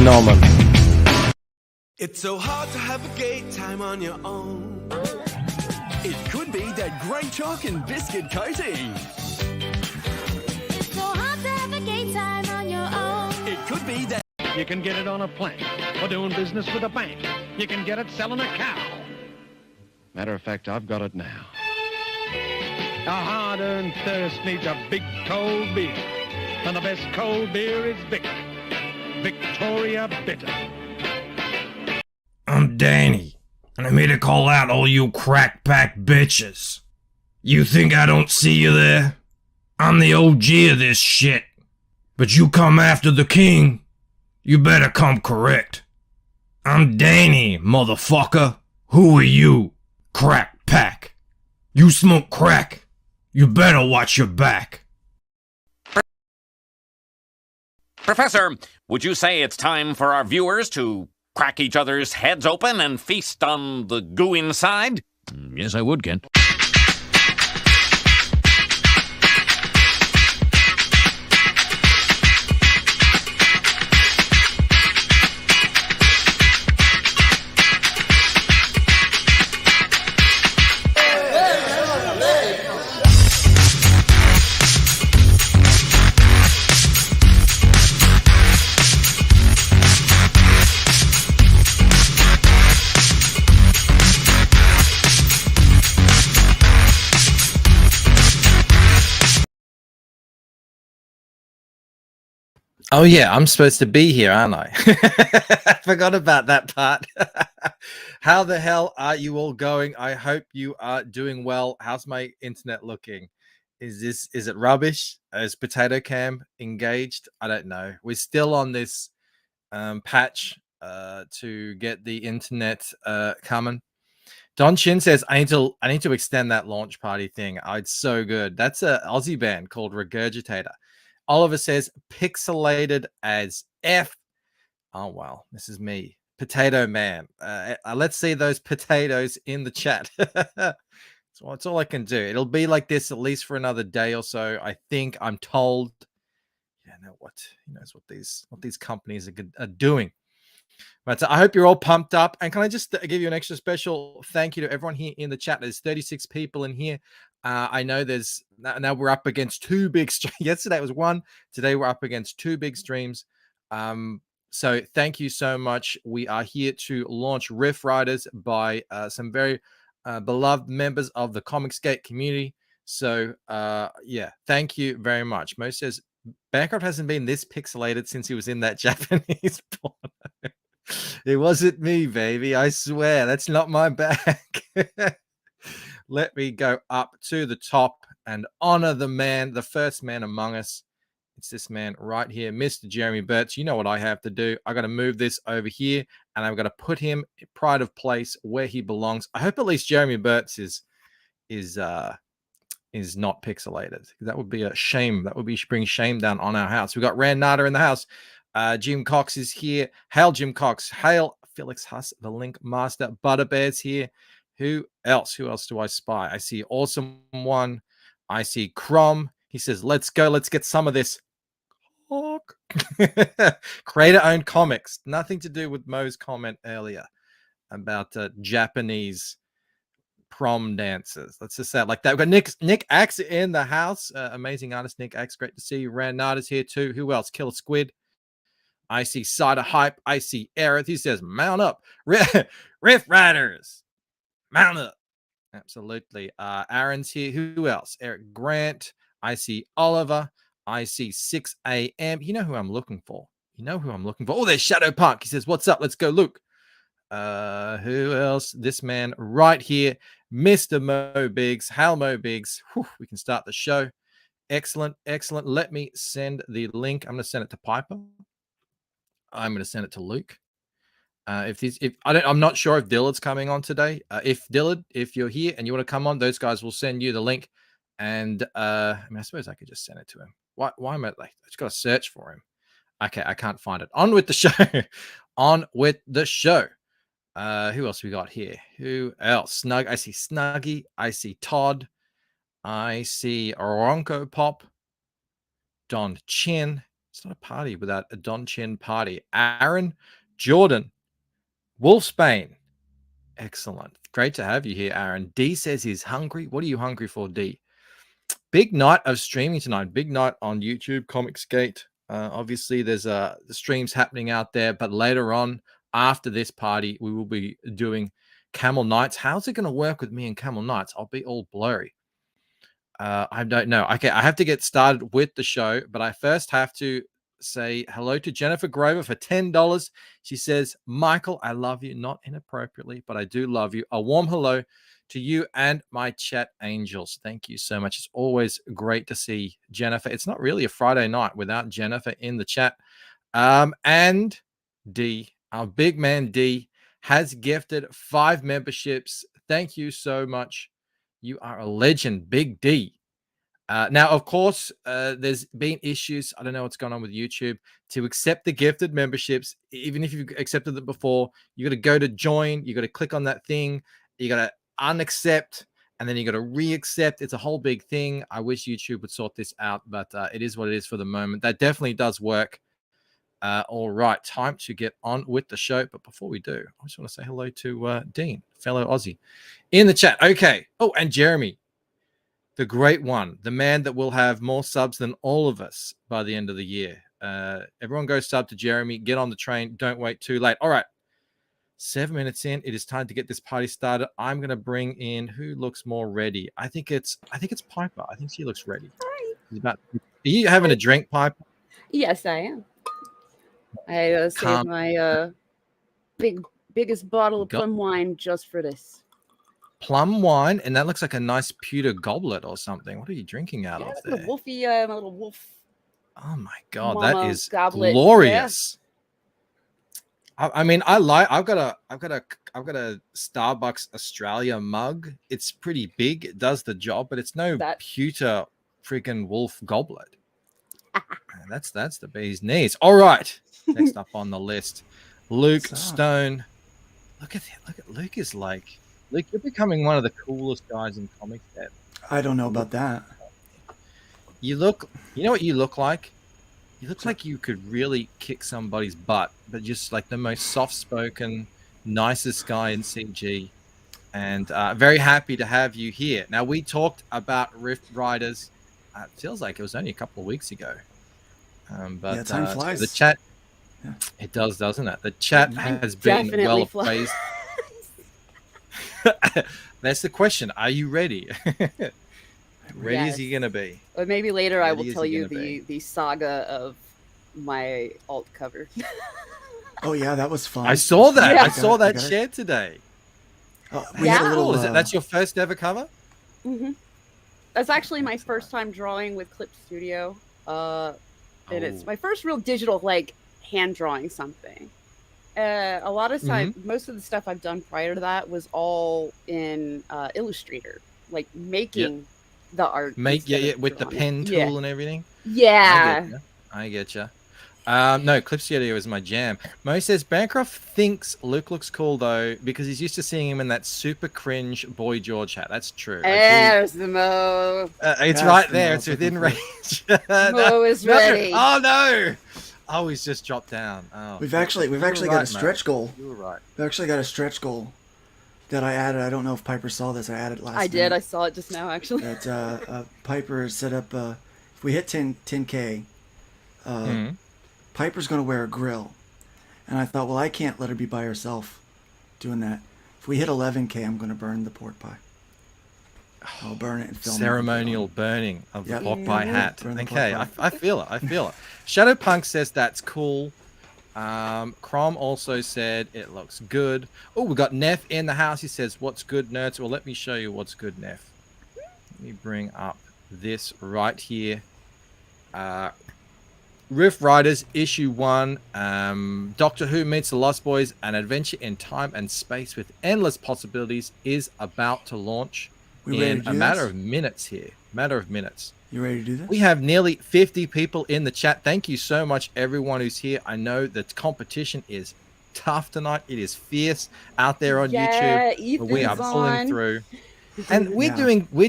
Phenomenal. It's so hard to have a gay time on your own. It could be that great chalk and biscuit coating. It's so hard to have a gay time on your own. It could be that you can get it on a plank or doing business with a bank. You can get it selling a cow. Matter of fact, I've got it now. A hard-earned thirst needs a big cold beer. And the best cold beer is Vic. Victoria Bitter. I'm Danny, and I'm here to call out all you crack-pack bitches. You think I don't see you there? I'm the OG of this shit. But you come after the king, you better come correct. I'm Danny, motherfucker. Who are you, crack-pack? You smoke crack? You better watch your back. Professor, would you say it's time for our viewers to crack each other's heads open and feast on the goo inside? Yes, I would, Kent. Oh yeah, I'm supposed to be here, aren't I? I forgot about that part. How the hell are you all going? I hope you are doing well. How's my internet looking? Is it rubbish? Is Potato Cam engaged? I don't know. We're still on this patch to get the internet coming. Don Chin says I need to extend that launch party thing. Oh, it's so good. That's a Aussie band called Regurgitator. Oliver says pixelated as F. Oh, well, this is me. Potato Man. Let's see those potatoes in the chat. So that's all I can do. It'll be like this at least for another day or so. I think I'm told. Yeah, know what these companies are doing. But I hope you're all pumped up. And can I just give you an extra special thank you to everyone here in the chat? There's 36 people in here. I know there's now we're up against two big streams. Yesterday it was one. Today we're up against two big streams. So thank you so much. We are here to launch Riff Riders by some very beloved members of the Comicsgate community. So yeah, thank you very much. Mo says Bancroft hasn't been this pixelated since he was in that Japanese porno. It wasn't me, baby. I swear that's not my bag. Let me go up to the top and honor the man, the first man among us. It's this man right here, Mr. Jeremy Burtz. You know what I have to do. I got to move this over here, and I've got to put him in pride of place where he belongs. I hope at least Jeremy Burtz is not pixelated. That would be a shame. That would be bring shame down on our house. We got Rand Nada in the house. Jim Cox is here. Hail, Jim Cox. Hail, Felix Huss, the Link Master. Butterbear's here. Who else? Who else do I spy? I see Awesome One. I see Crom. He says, let's go. Let's get some of this. Creator-owned comics. Nothing to do with Mo's comment earlier about Japanese prom dancers. Let's just say it like that. We've got Nick Axe in the house. Amazing artist, Nick Axe. Great to see you. Rand Nada's here too. Who else? Killer Squid. I see Cider Hype. I see Aerith. He says, mount up. Riff Riders. Mount up. Absolutely. Aaron's here. Who else? Eric Grant. I see Oliver. I see 6 a.m. You know who I'm looking for. Oh, there's Shadow Punk. He says, what's up? Let's go, Luke. Who else? This man right here. Mr. Mo Biggs. Hal Mo Biggs. Whew, we can start the show. Excellent, excellent. Let me send the link. I'm going to send it to Piper. I'm going to send it to Luke. I'm not sure if Dillard's coming on today. If Dillard, if you're here and you want to come on, those guys will send you the link. And I suppose I could just send it to him. Why am I like? I just got to search for him. Okay, I can't find it. On with the show. On with the show. Who else we got here? Who else? I see Snuggy. I see Todd. I see Ronco Pop. Don Chin. It's not a party without a Don Chin party. Aaron, Jordan, Wolfsbane. Excellent. Great to have you here, Aaron. D says he's hungry. What are you hungry for, D? Big night of streaming tonight. Big night on YouTube, Comicsgate. Obviously, there's the streams happening out there, but later on, after this party, we will be doing Camel Nights. How's it going to work with me and Camel Nights? I'll be all blurry. I don't know. Okay, I have to get started with the show, but I first have to say hello to Jennifer Grover for $10. She says, Michael, I love you, not inappropriately, but I do love you. A warm hello to you and my chat angels. Thank you so much. It's always great to see Jennifer. It's not really a Friday night without Jennifer in the chat. And D, our big man D, has gifted 5 memberships. Thank you so much. You are a legend, Big D. Now, of course, there's been issues. I don't know what's going on with YouTube to accept the gifted memberships. Even if you've accepted them before, you got to go to join. You got to click on that thing. You got to unaccept, and then you got to re-accept. It's a whole big thing. I wish YouTube would sort this out, but it is what it is for the moment. That definitely does work. All right, time to get on with the show. But before we do, I just want to say hello to Dean, fellow Aussie, in the chat. Okay. Oh, and Jeremy, the great one, the man that will have more subs than all of us by the end of the year. Everyone go sub to Jeremy. Get on the train. Don't wait too late. All right. 7 minutes in, it is time to get this party started. I'm going to bring in who looks more ready. I think it's Piper. I think she looks ready. Are you having a drink, Piper? Yes, I am. I saved my biggest bottle of plum wine just for this. Plum wine, and that looks like a nice pewter goblet or something. What are you drinking out of there? The wolfy, my little wolf. Oh my god, Mama that is goblet. glorious. Yeah. I mean, I've got a Starbucks Australia mug. It's pretty big. It does the job, but it's no pewter freaking wolf goblet. That's the bee's knees. All right. Next up on the list, Luke Stone. Look at Luke is like, Luke, you're becoming one of the coolest guys in comics. I don't know about that. You know what you look like? You look like you could really kick somebody's butt, but just like the most soft-spoken, nicest guy in CG. And very happy to have you here. Now, we talked about Rift Riders. It feels like it was only a couple of weeks ago. But time flies. The chat, it does, doesn't it? The chat has been well appraised. That's the question. Are you ready? Ready as you're going to be. Or maybe later I will tell you the saga of my alt cover. Oh, yeah, that was fun. I saw that. Yeah. I saw that shared today. That's your first ever cover? Mm-hmm. That's actually my first time drawing with Clip Studio. And it's my first real digital, like, hand drawing something. A lot of time, most of the stuff I've done prior to that was all in Illustrator, like making the art. With the pen tool and everything. Yeah. I get you. No, Clip Studio is my jam. Mo says Bancroft thinks Luke looks cool though because he's used to seeing him in that super cringe Boy George hat. That's true. There's the Mo. It's right there. It's within range. Mo is ready. Oh no! Oh, he's just dropped down. Oh, we've actually got a stretch goal. You were right. We've actually got a stretch goal that I added. I don't know if Piper saw this. I added last. I did. I saw it just now, actually. That Piper set up. If we hit 10K, Piper's going to wear a grill, and I thought, well, I can't let her be by herself doing that. If we hit 11K, I'm going to burn the pork pie. I'll burn it and film ceremonial burning of the pork pie hat. Okay, I feel it. Shadowpunk says that's cool. Crom also said it looks good. Oh, we got Neff in the house. He says, "What's good, nerds?" Well, let me show you what's good, Neff. Let me bring up this right here. Rift Riders issue 1. Doctor Who meets the Lost Boys, an adventure in time and space with endless possibilities, is about to launch in a matter of minutes here. Matter of minutes. You ready to do this? We have nearly 50 people in the chat. Thank you so much, everyone who's here. I know that competition is tough tonight. It is fierce out there on YouTube. Ethan's We are pulling on. through. And we're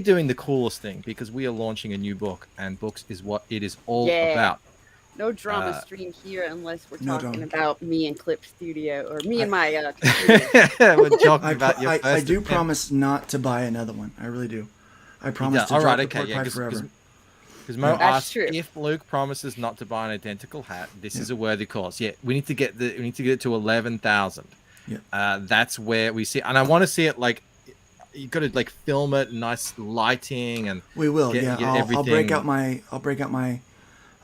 doing the coolest thing because we are launching a new book, and books is what it is all about. No drama stream here unless we're no talking drama. about me and Clip Studio or me and my computer. We're talking about your I do attempt. promise not to buy another one. I really do. I promise to all drop right, the okay, pork pie forever. Because Mo That's asked true. if Luke promises not to buy an identical hat, this is a worthy cause. Yeah, we need to get it to 11,000. Yeah. That's where we see, and I want to see it like you got to like film it, nice lighting, and We will. get I'll break everything- out my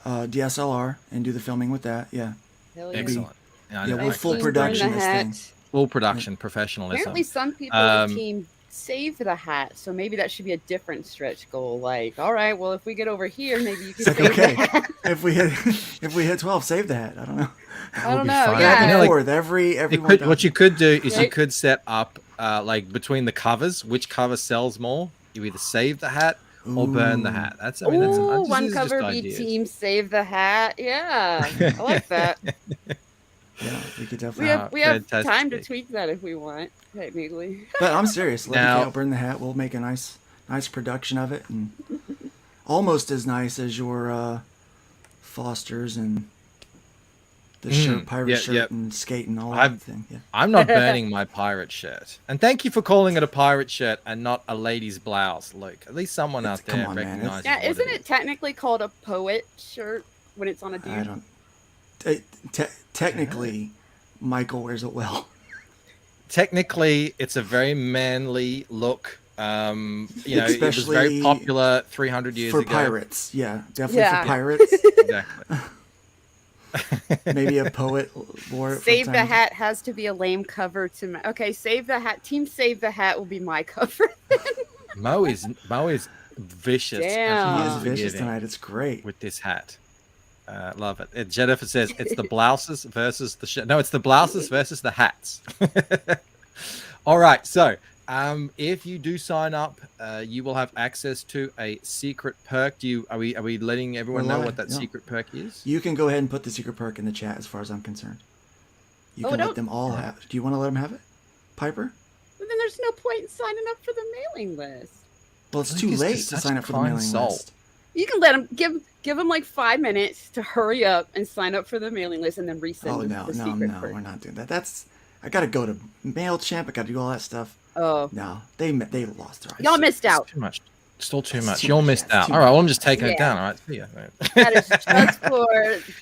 DSLR and do the filming with that. Yeah. Hell yeah. Excellent. Yeah, I Yeah, know. we'll full Team production burn the this hat. thing. Full production professionalism. Apparently, some people in team save the hat, so maybe that should be a different stretch goal. Like, all right, well, if we get over here, maybe you can It's like, save okay, the hat. if we hit 12, save the hat. I don't know. I don't be know. fun. Yeah. You know, like, Fourth, every what you could do is you Right. could set up like between the covers, which cover sells more. You either save the hat or burn the hat. That's Ooh, just one just cover be ideas. team save the hat. Yeah, I like that. Yeah, we could definitely. We have fantastic. time to tweak that if we want, technically. But I'm serious. Let Now- me burn the hat. We'll make a nice production of it, and almost as nice as your Fosters and the shirt, pirate shirt, and skate and all that thing. Yeah. I'm not burning my pirate shirt. And thank you for calling it a pirate shirt and not a lady's blouse, Luke. At least someone out there come on, man. recognizes Yeah, what isn't it it is. technically called a poet shirt when it's on a dude? I don't. Technically, Michael wears it well. Technically, it's a very manly look. You know, it was Especially very popular 300 years for ago. pirates. Yeah, definitely Yeah. for pirates. Exactly. Maybe a poet wore it. from Save the time to- hat has to be a lame cover to my. Okay, save the hat. Team save the hat will be my cover. Mo is vicious. and Damn. He is unforgiving vicious tonight. It's great. with this hat. Love it. Jennifer says it's the blouses versus the shirt. No, it's the blouses versus the hats. All right. So, if you do sign up, you will have access to a secret perk. Are we letting everyone We're know live, what that yeah. secret perk is? You can go ahead and put the secret perk in the chat, as far as I'm concerned. You Oh, can no. let them all have it. Do you want to let them have it, Piper? But then there's no point in signing up for the mailing list. Well, it's Luke too is late just to such sign a up for the kind mailing soul. list. You can let them give them like 5 minutes to hurry up and sign up for the mailing list and then resend Oh the no, secret perk. we're not doing that. I gotta go to MailChimp. I gotta do all that stuff. Oh, No, they lost their eyes. y'all missed out. Too much. Still too It's much. too You'll much, missed yeah, it's out. too All right. much. Well, I'm just taking it Yeah. down. All right. See ya. That is just for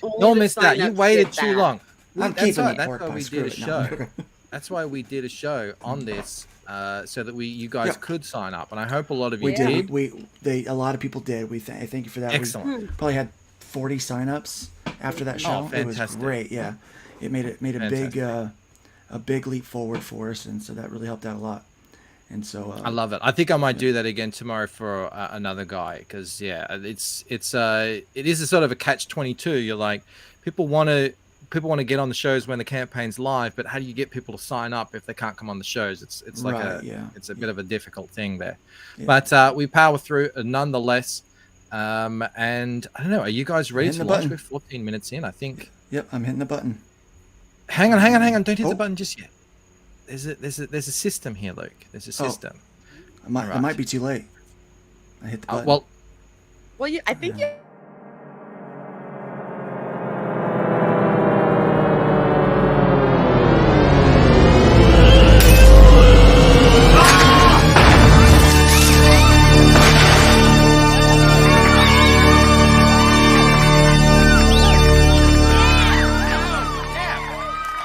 only Y'all the missed out. You sign-ups wait get too that. long. I'm That's keeping why, the that's pork why pie. we Screw did a it. No. show. That's why we did a show on this, so that you guys Yeah. could sign up, and I hope a lot of you We did. did. A lot of people did. Thank you for that. Excellent. We probably had 40 signups after that show. It was fantastic. great. Yeah, it made a big leap forward for us, and so that really helped out a lot. And so I love it. I think I might do that again tomorrow for another guy, because it is a sort of a catch-22. You're like, people want to get on the shows when the campaign's live, but how do you get people to sign up if they can't come on the shows? It's like it's a bit of a difficult thing there. Yeah. But we power through nonetheless. And I don't know, are you guys ready Hitting to the launch? button. We're 14 minutes in, I think. Yep, I'm hitting the button. Hang on, don't hit Oh. the button just yet. There's a system here, Luke. There's a system. It might be too late. I hit the button. Well, Well, I think you.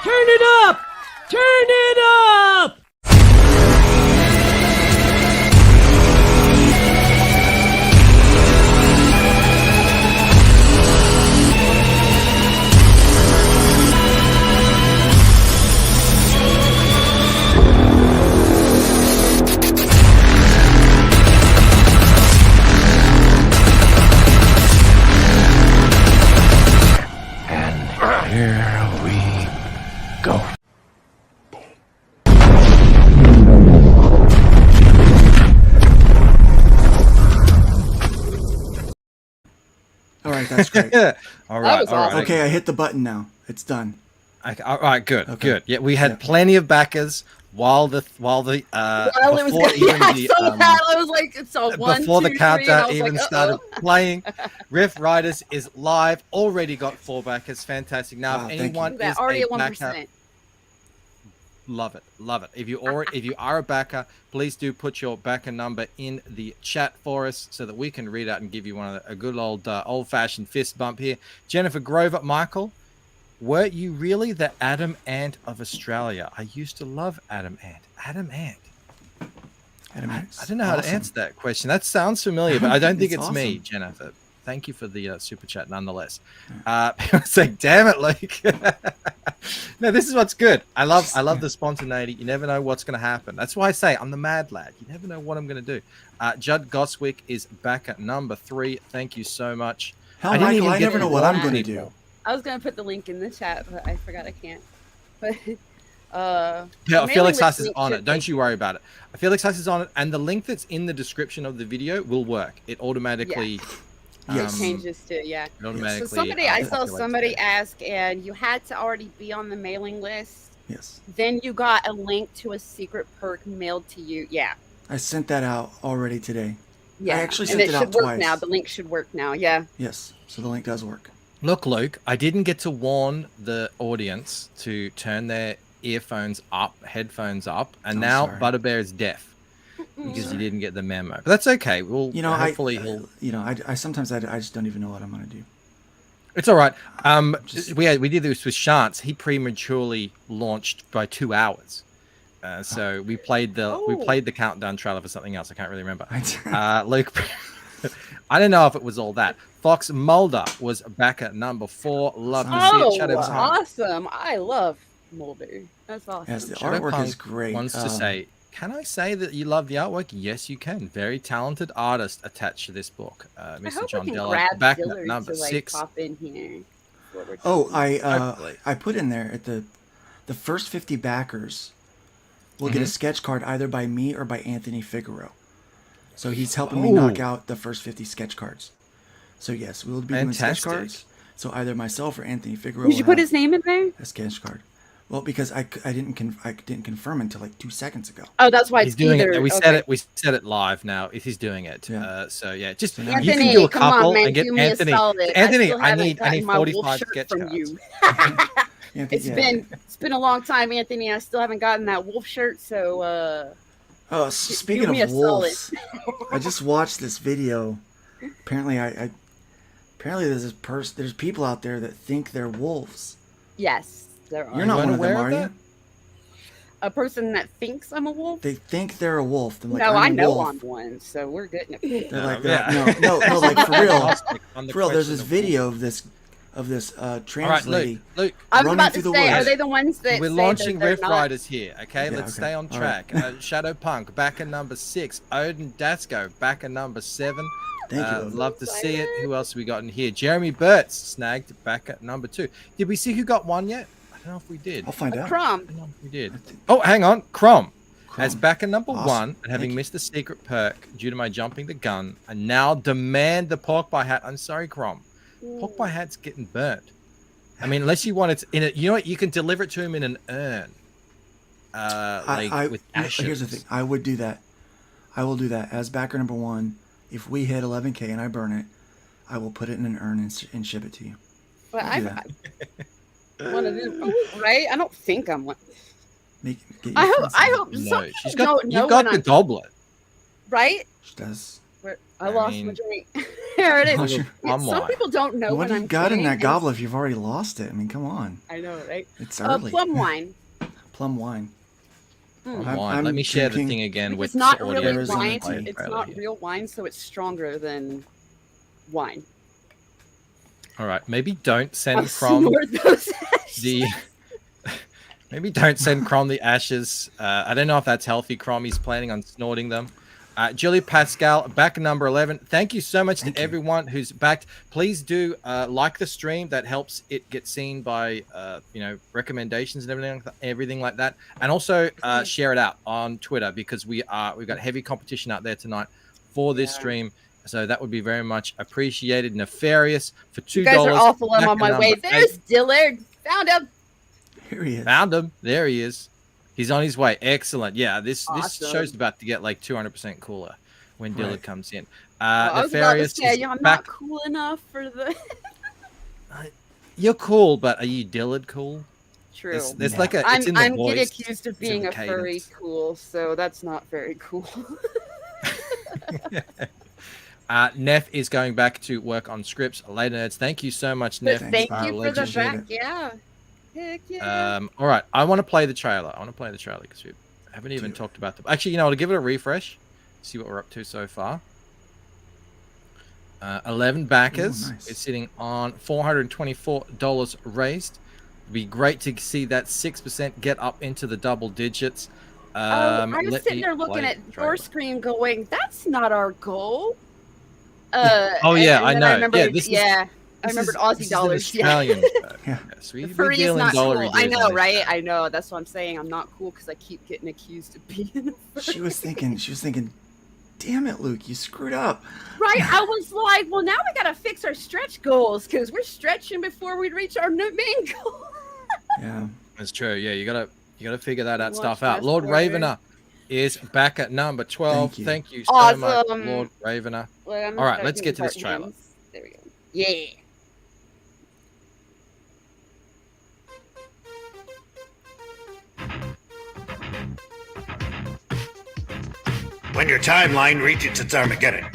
Turn it up! Turn it up! That's great. All right. was All right. awesome. Okay, I hit the button now. It's done. Okay, all right. Good. Okay. Good. Yeah, we had plenty of backers while it was it was before good. even Yeah, the so bad. I was like, it's a one, before the 2, 3, and countdown I was even like, started playing. Riff Riders is live. Already got 4 backers. Fantastic. Now, Wow, if thank you. anyone is already a at backer, 1%. love it. Love it. If you are a backer, please do put your backer number in the chat for us so that we can read out and give you a good old-fashioned fist bump here. Jennifer Grover, Michael, were you really the Adam Ant of Australia? I used to love Adam Ant. Adam Ant. I don't know how to answer that question. That sounds familiar, but I don't think it's me, Jennifer. Thank you for the super chat nonetheless. People say, damn it, Luke. No, this is what's good. I love the spontaneity. You never know what's going to happen. That's why I say I'm the mad lad. You never know what I'm going to do. Judd Goswick is back at number 3. Thank you so much. Hell, Michael, I never know what I'm going to do. I was going to put the link in the chat, but I forgot I can't. But yeah, Felix Huss is on it. Don't you worry about it. Felix Huss is on it, and the link that's in the description of the video will work. It automatically it changes to it automatically. So I saw somebody ask, and you had to already be on the mailing list. Yes. Then you got a link to a secret perk mailed to you. Yeah. I sent that out already today. Yeah. I actually sent it out work twice. now. The link should work now. Yeah. Yes. So the link does work. Look, Luke, I didn't get to warn the audience to turn their headphones up, and now sorry. Butterbear is deaf because he didn't get the memo. But that's okay. We'll hopefully he'll. I sometimes I just don't even know what I'm gonna do. It's all right. We did this with Shantz. He prematurely launched by 2 hours. So we played the countdown trailer for something else. I can't really remember. Luke, I don't know if it was all that. Fox Mulder was back at number 4. Love to see it. Shadow awesome! I love Mulder. That's awesome. Yes, the artwork is great. Wants to say, can I say that you love the artwork? Yes, you can. Very talented artist attached to this book. Mr. John Della, back at number 6. Pop in here. Oh, I put in there at the first 50 backers will get a sketch card either by me or by Anthony Figueroa. So he's helping me knock out the first 50 sketch cards. So yes, we will be doing sketch cards. So either myself or Anthony Figueroa. Did you put his name in there? A sketch card. Well, because I didn't confirm until like 2 seconds ago. Oh, that's why he's doing it. We said it live now. He's doing it. Yeah. So yeah, just Anthony, you can do a couple man, and get Anthony. Anthony, I need 45 sketch from cards. You. It's been a long time, Anthony. I still haven't gotten that wolf shirt. So. Speaking of wolves, I just watched this video. Apparently, apparently there's people out there that think they're wolves. Yes, there are. You're not one of them, are you? A person that thinks I'm a wolf? They think they're a wolf. Like, no, I know I'm one, so we're good. They're like, no, like for real. For real, there's this video of this trans lady. Luke, I'm about to say, are they the ones that we're launching Riff Riders here? Okay, Yeah, let's stay on track. Shadow Punk back at number 6. Odin Dasko back at number 7. Thank you. Love to see it. Who else have we got in here? Jeremy Burtz snagged back at number 2. Did we see who got 1 yet? I don't know if we did. I'll find out. Crom. I don't know if we did. Oh, hang on. Crom. As back at number 1 and having missed the secret perk due to my jumping the gun, I now demand the pork pie hat. I'm sorry, Crom. Pork pie hat's getting burnt. I mean, unless you want it in it, you know what? You can deliver it to him in an urn, with ashes. Here's the thing. I would do that. I will do that as backer number 1. If we hit 11K and I burn it, I will put it in an urn and ship it to you. But I want to do right. I don't think I'm one. I hope. No, you've got the goblet, right? She does. I lost my drink. There it is. Some people don't know what you got in that goblet if you've already lost it. I mean, come on. I know, right? It's early. Plum wine. Plum wine. Let me share the thing again with it's not the really audience. wine. It's not real wine, so it's stronger than wine. All right, maybe don't send Crom maybe don't send Crom the ashes. I don't know if that's healthy, Crom. He's planning on snorting them. Julie Pascal, back at number 11. Thank you so much to everyone who's backed. Please do like the stream. That helps it get seen by recommendations and everything like that. And also share it out on Twitter because we've got heavy competition out there tonight for this stream. So that would be very much appreciated. Nefarious for $2. You guys are awful. I'm on my way. number There's 8. Dillard. Found him. Here he is. Found him. There he is. He's on his way. Excellent. Yeah, this Awesome. show's about to get like 200% cooler when Dillard Right. comes in. I was about to Nefarious say, is I'm back. not cool enough for the. You're cool, but are you Dillard cool? True. There's like a. It's in the I'm voice. getting accused of It's in being the a furry cadence. cool, so that's not very cool. Neff is going back to work on scripts later. Nerds. Thank you so much, Neff. But thank Thanks, you for the legend. back. Yeah. Heck yeah. All right, I want to play the trailer. Because we haven't even talked about the. Actually, you know, I'll give it a refresh. See what we're up to so far. 11 backers. Ooh, nice. It's sitting on $424 raised. It'd be great to see that 6% get up into the double digits. I was let sitting me there looking play at the your trailer. screen going, that's not our goal. Oh yeah, and I then know. I remembered, This I remembered Aussie is dollars. An Australian show. Yeah. Yes, The we furry deal is in not dollar cool. I reviews know, on this right? show. I know. That's what I'm saying. I'm not cool because I keep getting accused of being a furry. She was thinking, damn it, Luke, you screwed up. Right? I was like, well, now we got to fix our stretch goals because we're stretching before we reach our main goal. Yeah. That's true. Yeah, you gotta figure that Watch stuff out. fast Lord forward. Ravener is back at number 12. Thank you. Thank you so Awesome. much, Lord Ravener. Well, I'm gonna All right, start let's doing get to this part trailer. ones. There we go. Yeah. When your timeline reaches its Armageddon,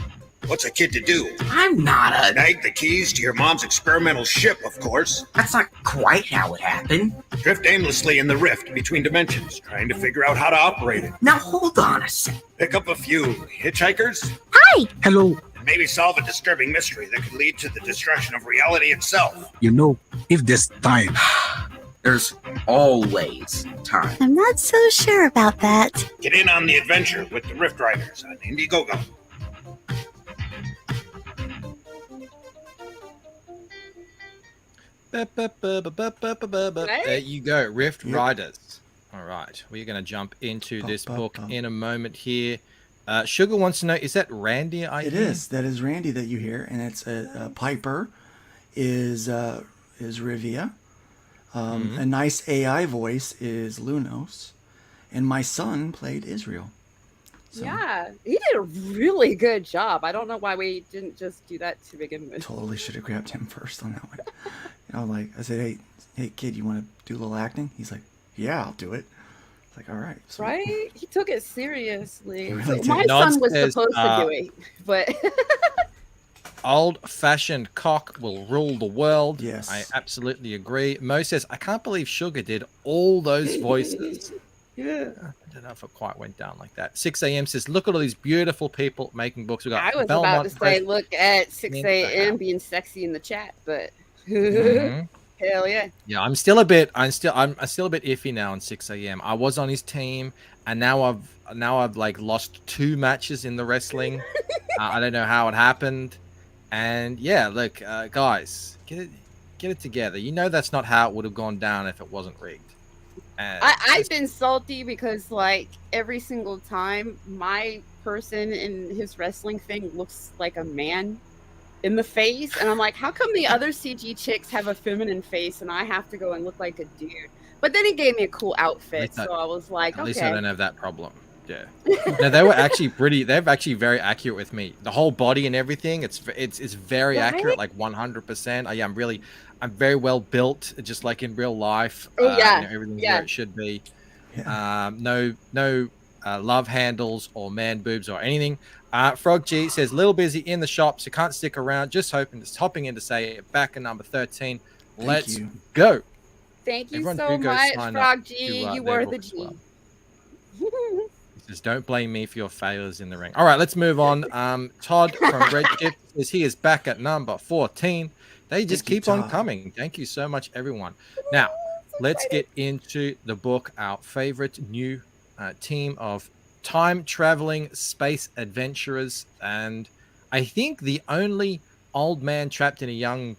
what's a kid to do? I'm not a. Snag the keys to your mom's experimental ship, of course. That's not quite how it happened. Drift aimlessly in the rift between dimensions, trying to figure out how to operate it. Now hold on a sec. Pick up a few hitchhikers, Hi! Hello. and maybe solve a disturbing mystery that could lead to the destruction of reality itself. You know, if there's time, there's always time. I'm not so sure about that. Get in on the adventure with the Rift Riders on Indiegogo. There you go, Rift Yep. Riders. All right, we're going to jump into this book Ba-ba-ba. in a moment here. Sugar wants to know, is that Randy? It is. That is Randy that you hear, and it's a Piper is Rivia. A nice AI voice is Lunos, and my son played Israel. So, Yeah, he did a really good job. I don't know why we didn't just do that to begin with. totally should have grabbed him first on that one. I said, hey kid, you want to do a little acting? He's like, yeah, I'll do it. It's like, all right. So, Right? He took it seriously. He really So did. my Nod son was says, supposed to do it, but Old-fashioned cock will rule the world. Yes. I absolutely agree. Mo says, I can't believe Sugar did all those voices. yeah. I don't know if it quite went down like that. 6 a.m. says, look at all these beautiful people making books. We got I was Belmont about to say, Press. look at 6 Think a.m. about- being sexy in the chat, but Mhm. hell yeah. Yeah, I'm still a bit iffy now on 6 a.m. I was on his team, and now I've like lost 2 matches in the wrestling. I don't know how it happened, and yeah, look, guys, get it together. You know that's not how it would have gone down if it wasn't rigged. And I've been salty because like every single time my person in his wrestling thing looks like a man in the face, and I'm like, how come the other CG chicks have a feminine face and I have to go and look like a dude? But then he gave me a cool outfit, so I was like, At least I don't okay. have that problem. Yeah. No, they were actually they're actually very accurate with me. The whole body and everything, it's very accurate, like 100%. I'm very well built, just like in real life. Oh, yeah. Everything's Yeah. where it should be. No love handles or man boobs or anything. Frog G says, little busy in the shop, so can't stick around. Just hopping in to say back in number 13. Let's you. go. Thank you Everyone so do go much, sign up Frog G. to, You their were book the as G. well. He says, don't blame me for your failures in the ring. All right, let's move on. Todd from Redshift says he is back at number 14. They just Thank you, keep on Todd. coming. Thank you so much, everyone. Now, let's get into the book, our favorite new team of time-traveling space adventurers. And I think the only old man trapped in a young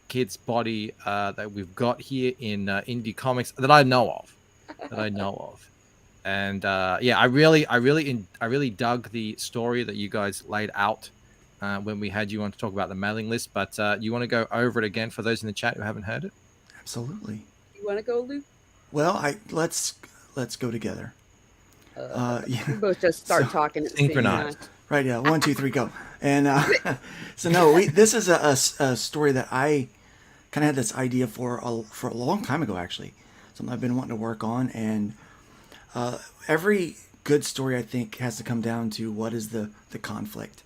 kid's body that we've got here in indie comics that I know of. And yeah, I really dug the story that you guys laid out when we had you on to talk about the mailing list, but you want to go over it again for those in the chat who haven't heard it? Absolutely. You want to go, Luke? Well, let's go together. We both just start talking at the same time. Right, yeah. 1, 2, 3, go. And so no, this is a story that I kind of had this idea for a long time ago, actually. Something I've been wanting to work on, and every good story I think has to come down to what is the conflict.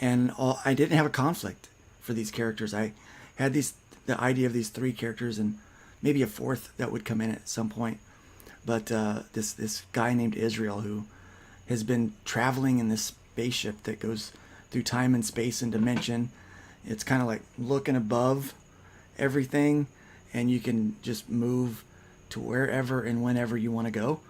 And I didn't have a conflict for these characters. I had the idea of these 3 characters and maybe a 4th that would come in at some point. But this guy named Israel, who has been traveling in this spaceship that goes through time and space and dimension. It's kind of like looking above everything, and you can just move to wherever and whenever you want to go.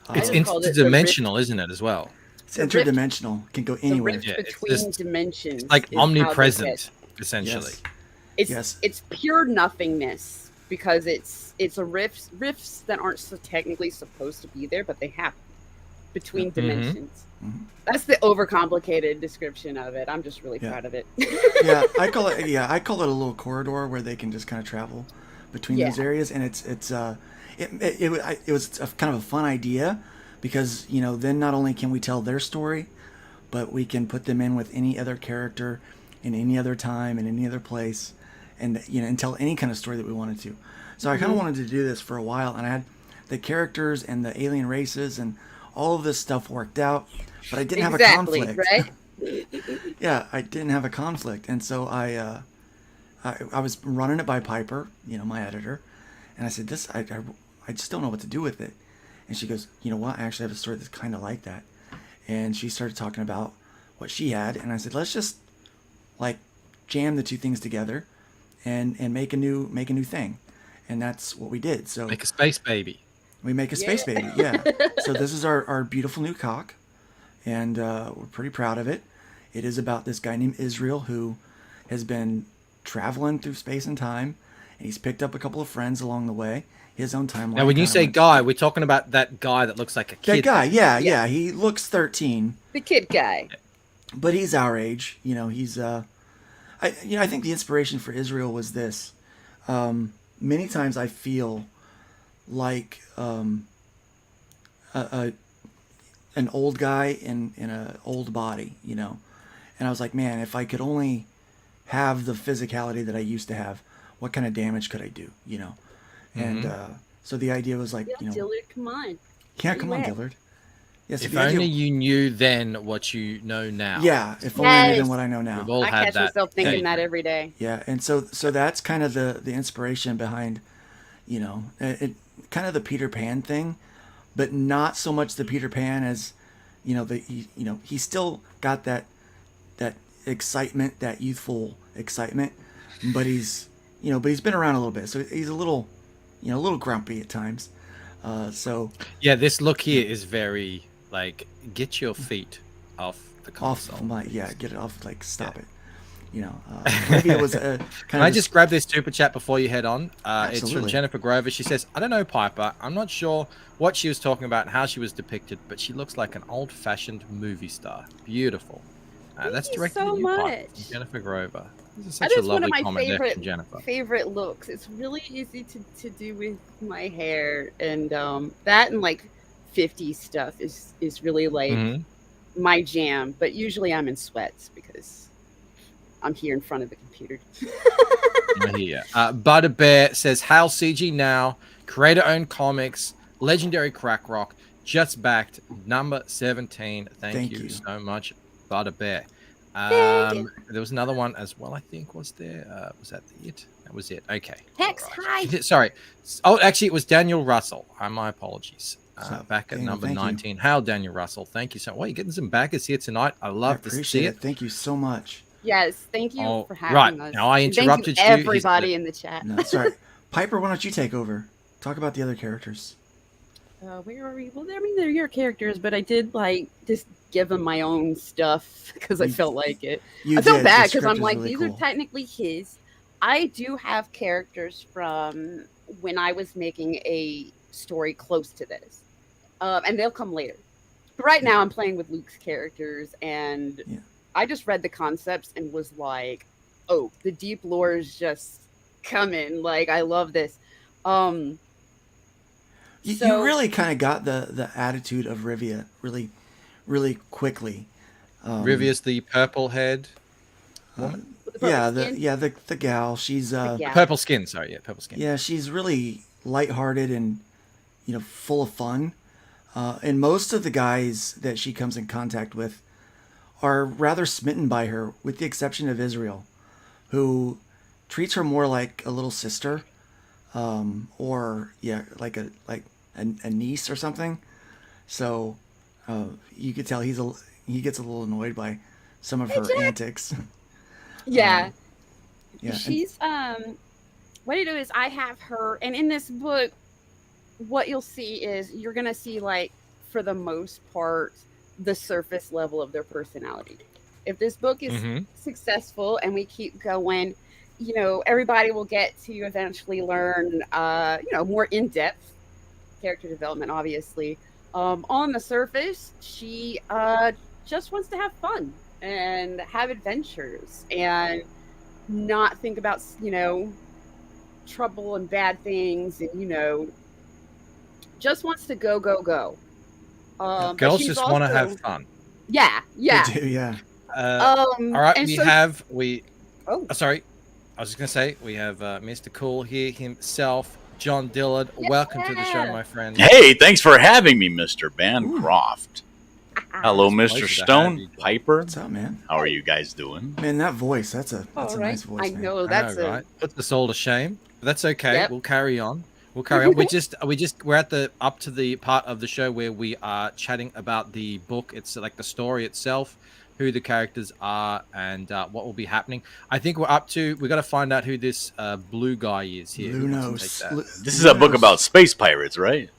It's interdimensional, isn't it, as well? It's interdimensional. Can go anywhere. The rift between dimensions. It's like omnipresent, essentially. Yes. It's pure nothingness, because it's a rifts that aren't technically supposed to be there, but they happen between dimensions. Mm-hmm. That's the overcomplicated description of it. I'm just really proud of it. I call it a little corridor where they can just kind of travel between those areas, and it was a kind of a fun idea, because then not only can we tell their story, but we can put them in with any other character in any other time in any other place, and and tell any kind of story that we wanted to. So I kind of wanted to do this for a while, and I had the characters and the alien races and all of this stuff worked out, but I didn't have a conflict. Right? Yeah, I didn't have a conflict, and so I was running it by Piper, my editor, and I said, I just don't know what to do with it. And she goes, you know what? I actually have a story that's kind of like that. And she started talking about what she had, and I said, let's just jam the 2 things together, and make a new thing. And that's what we did. So make a space baby. We make a space baby, yeah. So this is our beautiful new cock, and we're pretty proud of it. It is about this guy named Israel who has been traveling through space and time, and he's picked up a couple of friends along the way. His own timeline. Now, when you say guy, we're talking about that guy that looks like a kid. That guy, yeah. He looks 13. The kid guy. But he's our age. He's I think the inspiration for Israel was this. Many times I feel like an old guy in an old body, and I was like, man, if I could only have the physicality that I used to have, what kind of damage could I do, and so the idea was like, Dillard, come on. Yeah, come on, Dillard. Yes, if only you knew then what you know now. Yeah, if only I knew then what I know now. We've all I had catch that myself thinking that every day. Yeah, and so that's kind of the inspiration behind, kind of the Peter Pan thing, but not so much the Peter Pan as, he's still got that excitement, that youthful excitement, but he's been around a little bit, so he's a little grumpy at times. So yeah, this look here is very get your feet off the console. Get it off. Stop it. Maybe it was kind Can I just grab this super chat before you head on? It's from Absolutely. Jennifer Grover. She says, I don't know, Piper. I'm not sure what she was talking about and how she was depicted, but she looks like an old-fashioned movie star. Beautiful. That's directed so at you, much. Piper, from Jennifer Grover. This is such That a is one lovely of my comment there from Jennifer. favorite looks. It's really easy to do with my hair, and that and 50s stuff is really my jam. But usually I'm in sweats because I'm here in front of the computer. Here. Butterbear says, Hal CG now, creator-owned comics, legendary crack rock, just backed, number 17. Thank you so much, Butterbear. There was another one as well, I think, was there? Was that it? That was it. Okay. Hex, hi. Sorry. Oh, actually, it was Daniel Russell. My apologies. Back at Daniel, number thank you. 19. How, Daniel Russell? Thank you so much. Well, you're getting some backers here tonight. I love to see it. Thank you so much. Yes, thank you for having us. Now I And interrupted thank you. you. Everybody in the chat. No, sorry. Piper, why don't you take over? Talk about the other characters. Where are we? Well, I mean, they're your characters, but I did just give them my own stuff because I felt like it. I felt bad because I'm like, these are technically his. I do have characters from when I was making a story close to this, and they'll come later. But right now, I'm playing with Luke's characters, and I just read the concepts and was like, oh, the deep lore is just coming. Like, I love this. You really kind of got the attitude of Rivia really, really quickly. Rivia's the purple head woman. The gal. She's purple skin. Sorry, purple skin. Yeah, she's really lighthearted and full of fun. And most of the guys that she comes in contact with are rather smitten by her, with the exception of Israel, who treats her more like a little sister, or like a niece or something. So you could tell he gets a little annoyed by some of her antics. Yeah. Yeah. She's what I do is I have her, and in this book, what you'll see is you're gonna see, like, for the most part, the surface level of their personality. If this book is successful and we keep going, everybody will get to eventually learn, more in-depth character development, obviously. On the surface, she just wants to have fun and have adventures and not think about, trouble and bad things, and, just wants to go. Girls just want to have fun. Yeah. They do, yeah. All right, sorry. I was just going to say, we have Mr. Cool here himself, John Dillard. Yeah. Welcome to the show, my friend. Hey, thanks for having me, Mr. Bancroft. Hello, Mr. Stone, Piper. What's up, man? How are you guys doing? Man, that voice, that's a nice voice. I know, right? Puts us all to shame. But that's okay. Yep. We'll carry on. We're at up to the part of the show where we are chatting about the book. It's like the story itself, who the characters are, and what will be happening. I think we got to find out who this blue guy is here. Lunos. This is a book about space pirates, right?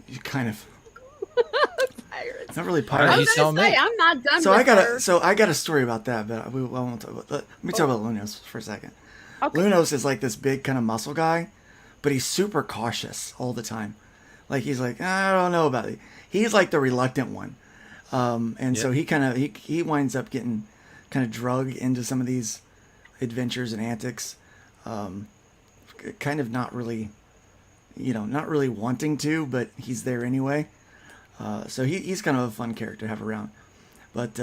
You kind of. Pirates. It's not really pirates. I'm not done. I got a story about that, but we won't talk about. Let me talk about Lunos for a second. Okay. Lunos is like this big kind of muscle guy, but he's super cautious all the time. Like, he's like, I don't know about it. He's like the reluctant one. So he winds up getting kind of drug into some of these adventures and antics. Kind of not really wanting to, but he's there anyway. So he's kind of a fun character to have around. But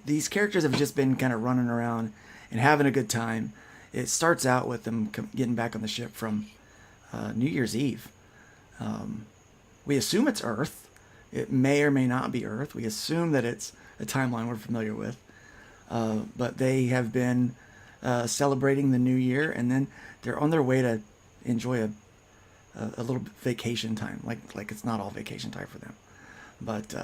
these characters have just been kind of running around and having a good time. It starts out with them getting back on the ship from New Year's Eve. We assume it's Earth. It may or may not be Earth. We assume that it's a timeline we're familiar with. But they have been celebrating the new year, and then they're on their way to enjoy a little vacation time. Like it's not all vacation time for them. But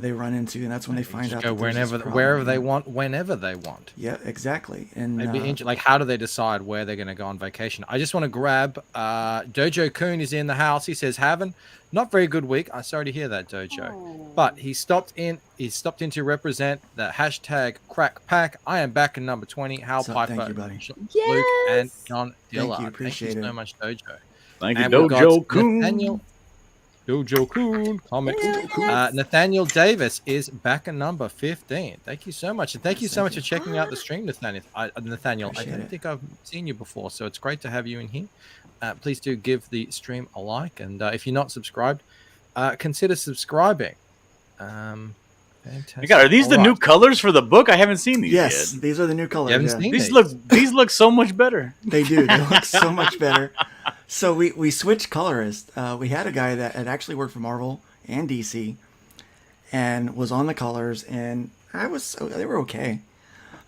they run into, and that's when they find out. Go wherever they want, whenever they want. Yeah, exactly. And like, how do they decide where they're going to go on vacation? I just want to grab Dojo Kun is in the house. He says, "Having not very good week." I'm sorry to hear that, Dojo. But he stopped in to represent the hashtag Crack Pack. I am back in number 20. Hal Piper, thank you, buddy. Luke, and John Dillard. Thank you, appreciate it. So much, Dojo. Thank you, Dojo Kun. Dojo Kun comics. Nathaniel Davis is back at number 15. Thank you so much, and thank you so much for checking out the stream, Nathaniel. I don't think I've seen you before, so it's great to have you in here. Please do give the stream a like, and if you're not subscribed, consider subscribing. Fantastic. Are these the new colors for the book? I haven't seen these yet. Yes, these are the new colors. These look so much better. They do. They look so much better. So we switched colorists. We had a guy that had actually worked for Marvel and DC, and was on the colors, and they were okay.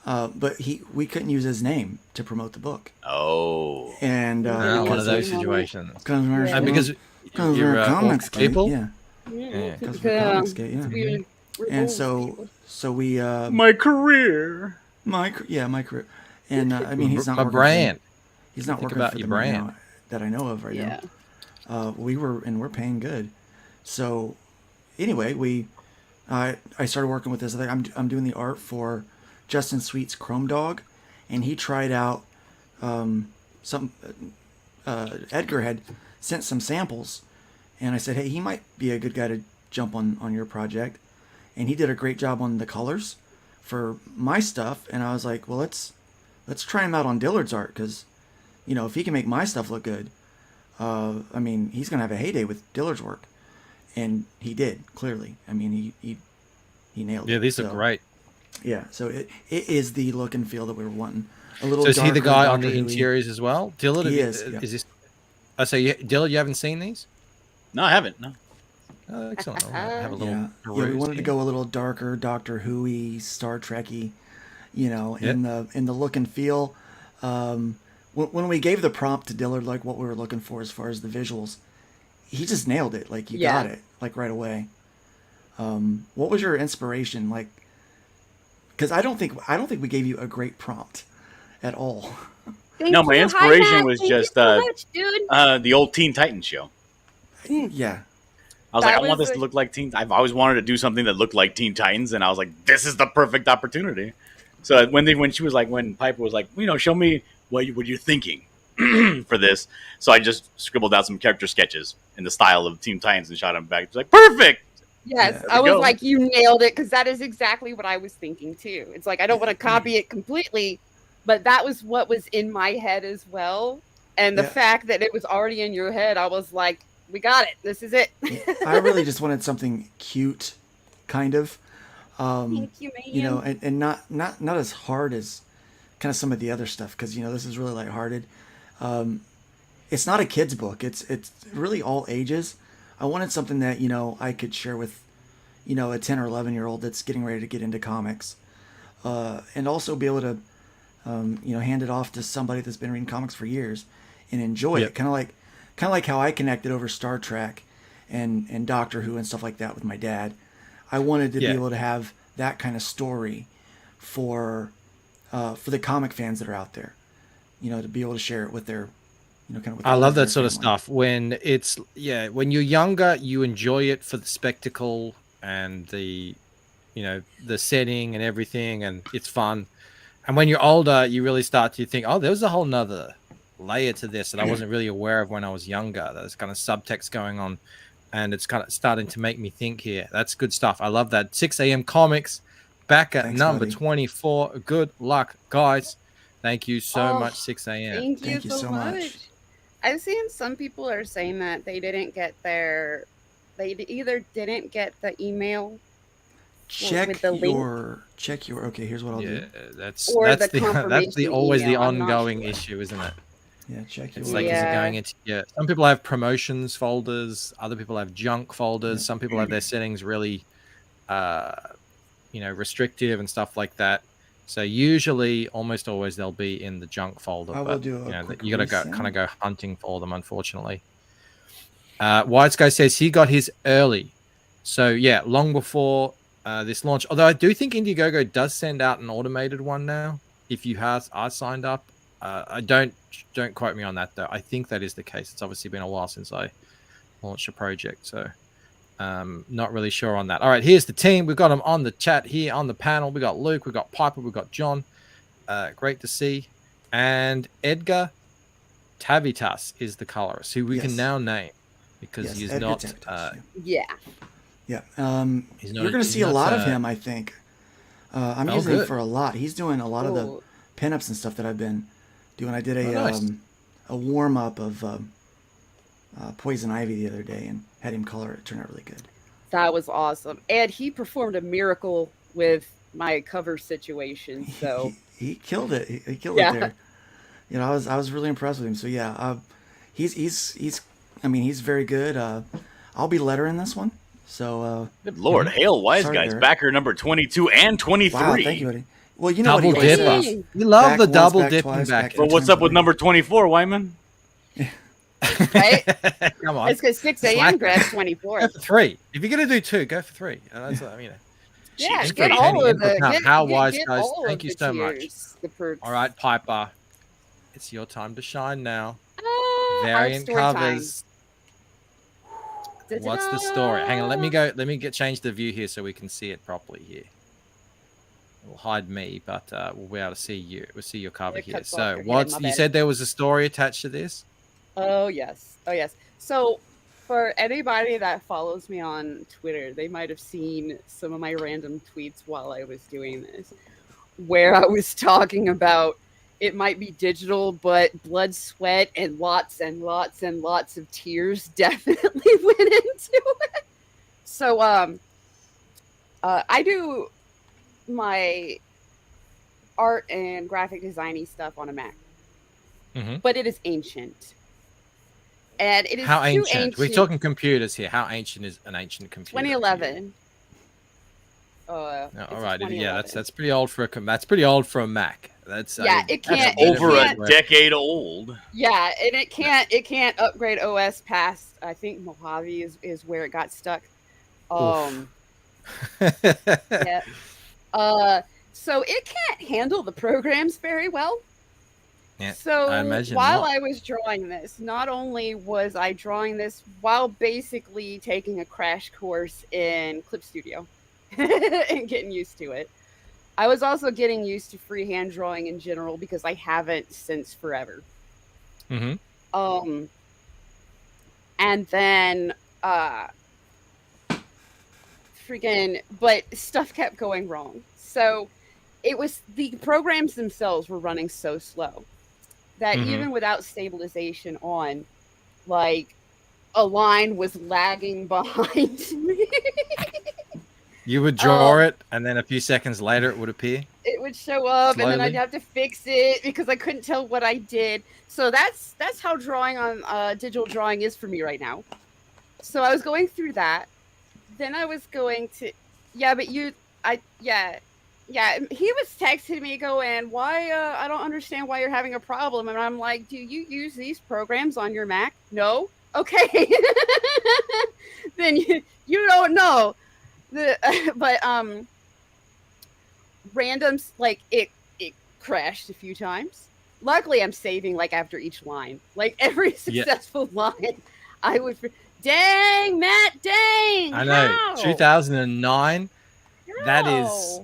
But we couldn't use his name to promote the book. Oh. And one of those situations. Because you're comics people. Yeah. Because we're comics gate. Yeah. And so we my career. My career. And I mean, he's not my working brand. He's not working about for your them brand right now, that I know of right now. We're paying good. So anyway, I started working with this. I'm doing the art for Justin Sweet's Chrome Dog, and he tried out Edgar had sent some samples, and I said, hey, he might be a good guy to jump on your project. And he did a great job on the colors, for my stuff, and I was like, well, let's try him out on Dillard's art, because, you know, if he can make my stuff look good, I mean, he's gonna have a heyday with Dillard's work, and he did, clearly. I mean, he nailed it. Yeah, these are great. Yeah, so it is the look and feel that we were wanting. A little. So is he the guy on the Doctor interiors as well? Dillard, he is this? Dillard, you haven't seen these? No, I haven't. No. Oh, excellent. I'll have a little. Yeah, we wanted to go a little darker, Doctor Who-y, Star Trek-y, you know, in the look and feel. When we gave the prompt to Dillard, like what we were looking for as far as the visuals, he just nailed it. Like, you got it, like, right away. What was your inspiration? Like, because I don't think we gave you a great prompt at all. No, my inspiration was just the old Teen Titans show. Yeah. I was like, I want this to look like Teen. I've always wanted to do something that looked like Teen Titans, and I was like, this is the perfect opportunity. So when Piper was like, you know, show me what you're thinking for this. So I just scribbled out some character sketches in the style of Teen Titans and shot them back. It was like, perfect. Yes, I was like, you nailed it, because that is exactly what I was thinking too. It's like, I don't want to copy it completely, but that was what was in my head as well. And the fact that it was already in your head, I was like, we got it. This is it. I really just wanted something cute, kind of. Thank you, man. You know, and not as hard as kind of some of the other stuff, because, you know, this is really lighthearted. It's not a kid's book. It's really all ages. I wanted something that, you know, I could share with, you know, a 10 or 11-year-old that's getting ready to get into comics, and also be able to, you know, hand it off to somebody that's been reading comics for years and enjoy it. Kind of like how I connected over Star Trek and Doctor Who and stuff like that with my dad. I wanted to be able to have that kind of story for the comic fans that are out there, you know, to be able to share it with their, you know, kind of. I love that sort of stuff. When it's when you're younger, you enjoy it for the spectacle and the, you know, the setting and everything, and it's fun. And when you're older, you really start to think, oh, there's a whole nother layer to this that I wasn't really aware of when I was younger. There's kind of subtext going on, and it's kind of starting to make me think here. That's good stuff. I love that. 6 a.m. Comics back at number 24. Good luck, guys. Thank you so much, 6 a.m. Thank you so much. I've seen some people are saying that they didn't get they either didn't get the email. Check your. Okay, here's what I'll do. That's always the ongoing issue, isn't it? Yeah, check your. It's like, is it going into? Yeah, some people have promotions folders. Other people have junk folders. Yeah. Some people have their settings really, you know, restrictive and stuff like that. So usually, almost always, they'll be in the junk folder. I will do a quick you got to kind of go hunting for them, unfortunately. White Sky says he got his early, so yeah, long before this launch. Although I do think Indiegogo does send out an automated one now if you are signed up. I don't quote me on that though. I think that is the case. It's obviously been a while since I launched a project, so not really sure on that. All right, here's the team. We've got them on the chat here on the panel. We got Luke, we got Piper, we got John. Great to see. And Edgar Tavitas is the colorist, who we can now name because he's Edgar not. Tavitas, yeah. You're going to see a lot of him, I think. I'm using him for a lot. He's doing a lot of the pinups and stuff that I've been doing. I did a warm up of Poison Ivy the other day and had him color it. It turned out really good. That was awesome. And he performed a miracle with my cover situation. So he killed it. He killed it there. You know, I was really impressed with him. So yeah, he's I mean, he's very good. I'll be lettering this one. So good Lord, hail Wise Guys, backer number 22 and 23. Wow, thank you, buddy. Well, you know double what dip. We love the double dip back. Well, what's up with number 24, Wyman? Right? Come on. It's because 6 a.m. grabs 24. Go for 3. If you're going to do 2, go for 3. That's what I mean. Yeah, get all of the. How Wise Guys, thank you so much. All right, Piper. It's your time to shine now. Variant covers. What's the story? Hang on, let me change the view here so we can see it properly here. It'll hide me, but we'll be able to see you. We'll see your cover here. So you said there was a story attached to this? Oh yes. So For anybody that follows me on Twitter, they might have seen some of my random tweets while I was doing this, where I was talking about it might be digital, but blood, sweat, and lots and lots and lots of tears definitely went into it. So, I do my art and graphic designy stuff on a Mac, but it is ancient. And it is how too ancient? We're talking computers here. How ancient is an ancient computer? 2011. All right, yeah, that's pretty old for a That's pretty old for a Mac. That's it can't over a decade old. Yeah, and it can't upgrade OS past, I think Mojave is where it got stuck. Yeah. So it can't handle the programs very well. Yeah, so I imagine while I was drawing this, not only was I drawing this while basically taking a crash course in Clip Studio and getting used to it, I was also getting used to freehand drawing in general because I haven't since forever. And then but stuff kept going wrong. So it was, the programs themselves were running so slow that even without stabilization on, like, a line was lagging behind me. You would draw it, and then a few seconds later it would appear? It would show up, slowly. and then I'd have to fix it because I couldn't tell what I did. So that's how drawing on digital drawing is for me right now. So I was going through that. Then I was going to, he was texting me going, why, I don't understand why you're having a problem. And I'm like, do you use these programs on your Mac? No? Okay. Then you don't know. Randoms, like, it crashed a few times. Luckily, I'm saving, like, after each line. Like, every successful line, I would... Dang, Matt, dang! I know. How? 2009, that is...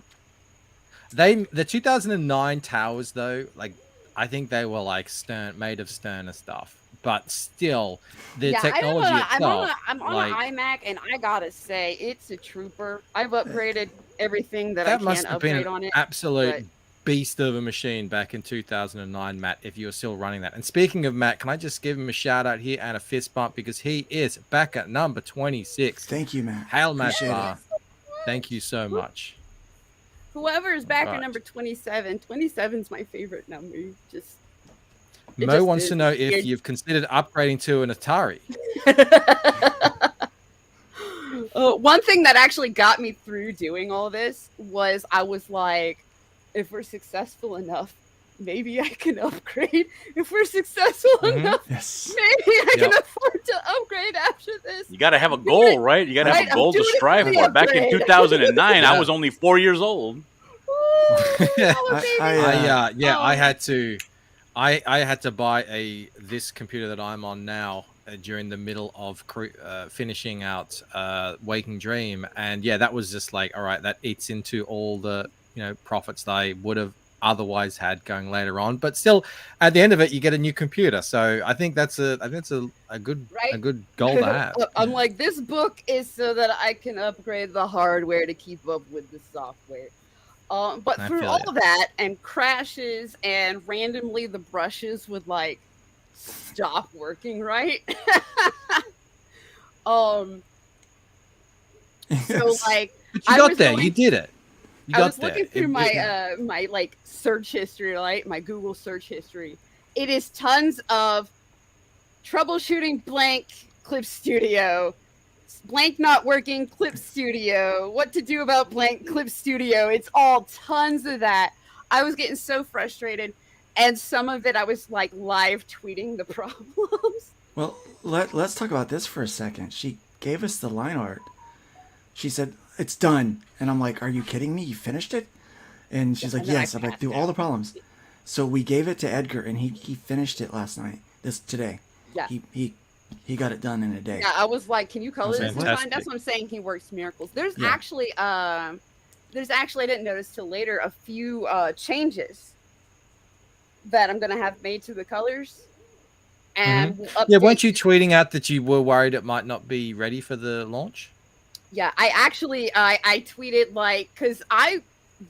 No. The 2009 towers, though, like, I think they were, like, made of sterner stuff. But still, the technology itself... I'm on an iMac, and I gotta say, it's a trooper. I've upgraded everything that I can must have been upgrade an on it. absolute beast of a machine back in 2009, Matt, if you were still running that. And speaking of Matt, can I just give him a shout out here and a fist bump because he is back at number 26. Thank you, Matt. Hail, Matt Barr. Thank you so much. Whoever is back at number 27, 27 is my favorite number. Mo wants to know if you've considered upgrading to an Atari. One thing that actually got me through doing all this was I was like, if we're successful enough, maybe I can upgrade. If we're successful enough, maybe I can afford to upgrade after this. You got to have a goal, right? You got to have a goal to strive for. Back in 2009, I was only 4 years old. I had to buy this computer that I'm on now during the middle of finishing out Waking Dream, and that was just like, all right, that eats into all the profits that I would have otherwise had going later on. But still, at the end of it, you get a new computer. So I think that's a good goal to have. I'm like, this book is so that I can upgrade the hardware to keep up with the software. But through all of that and crashes and randomly the brushes would like stop working, right? So like, but you got there. You did it. I was looking through my my like search history, right? My Google search history. It is tons of troubleshooting blank Clip Studio, blank not working Clip Studio, what to do about blank Clip Studio. It's all tons of that. I was getting so frustrated, and some of it I was like live tweeting the problems. Well, let's talk about this for a second. She gave us the line art. She said, it's done. And I'm like, are you kidding me? You finished it? And she's like, yes. I'm like, through all the problems. So we gave it to Edgar, and he finished it today. Yeah. He got it done in a day. Yeah, I was like, can you color this? That's what I'm saying. He works miracles. There's actually I didn't notice till later, a few changes that I'm gonna have made to the colors. and we'll yeah, update. weren't you tweeting out that you were worried it might not be ready for the launch? Yeah, I actually I tweeted like, because I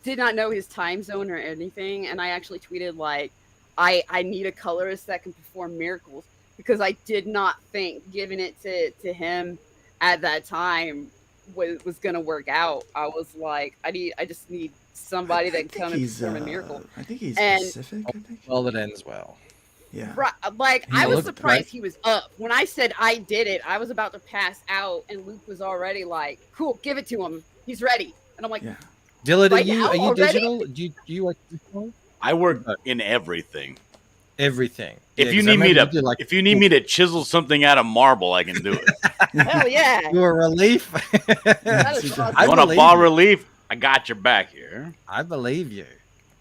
did not know his time zone or anything, and I actually tweeted like, I need a colorist that can perform miracles, because I did not think giving it to him at that time was gonna work out. I was like, I just need somebody that can come and perform a miracle. I think he's And- Pacific. I think. Well, it ends well. Yeah. Right, like He I was looked surprised great. he was up. When I said I did it, I was about to pass out, and Luke was already like, "Cool, give it to him. He's ready." And I'm like, Yeah. Dillard, Right are you now, already? digital? Do you work digital? I work in everything. Everything. If Yeah, you 'cause I need me remember to, you did, like, if you need me to chisel something out of marble, I can do it. "Hell yeah!" you're a relief. That is awesome. I You want a believe bas you. relief? I got your back here. I believe you.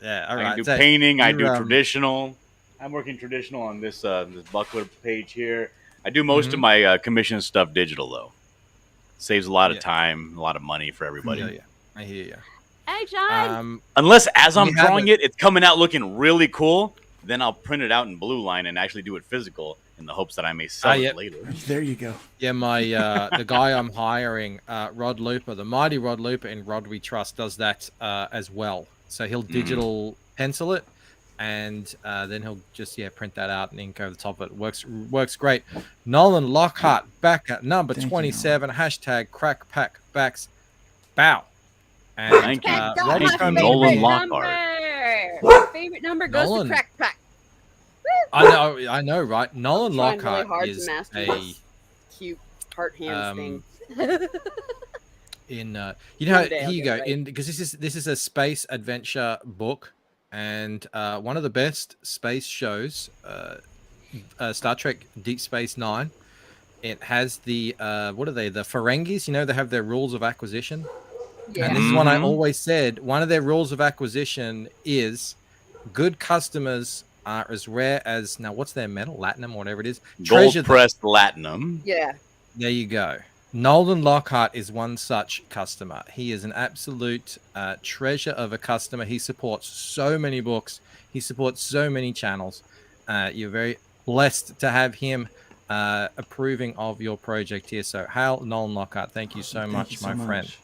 Yeah, all I right. can do So painting. I you, do traditional. I'm working traditional on this this buckler page here. I do most of my commission stuff digital though. Saves a lot of time, a lot of money for everybody. Yeah, I hear you. Hey, John. Unless as I'm we have drawing it, it's coming out looking really cool. Then I'll print it out in blue line and actually do it physical in the hopes that I may sell it later. There you go. Yeah, my the guy I'm hiring, Rod Looper, the mighty Rod Looper in Rod We Trust, does that as well. So he'll digital pencil it, and then he'll just print that out and ink over the top of it. Works great. Nolan Lockhart back at number 27. Hashtag crack pack backs bow. And Thank you. Robbie Thank you, Combs- Nolan Lockhart. My favorite number goes Nolan. to Crack Pack. I know, right? Nolan Trying Lockhart really hard is to master a this cute heart hands thing. in One day I'll here you get go it right. in because this is a space adventure book, and one of the best space shows, Star Trek Deep Space Nine. It has the what are they, the Ferengis? They have their rules of acquisition. And this is one I always said. One of their rules of acquisition is good customers are as rare as, now what's their metal, latinum, whatever it is, Gold treasure them. pressed latinum. Yeah. There you go. Nolan Lockhart is one such customer. He is an absolute treasure of a customer. He supports so many books. He supports so many channels. You're very blessed to have him approving of your project here. So, Hal, Nolan Lockhart, thank you so much, my friend.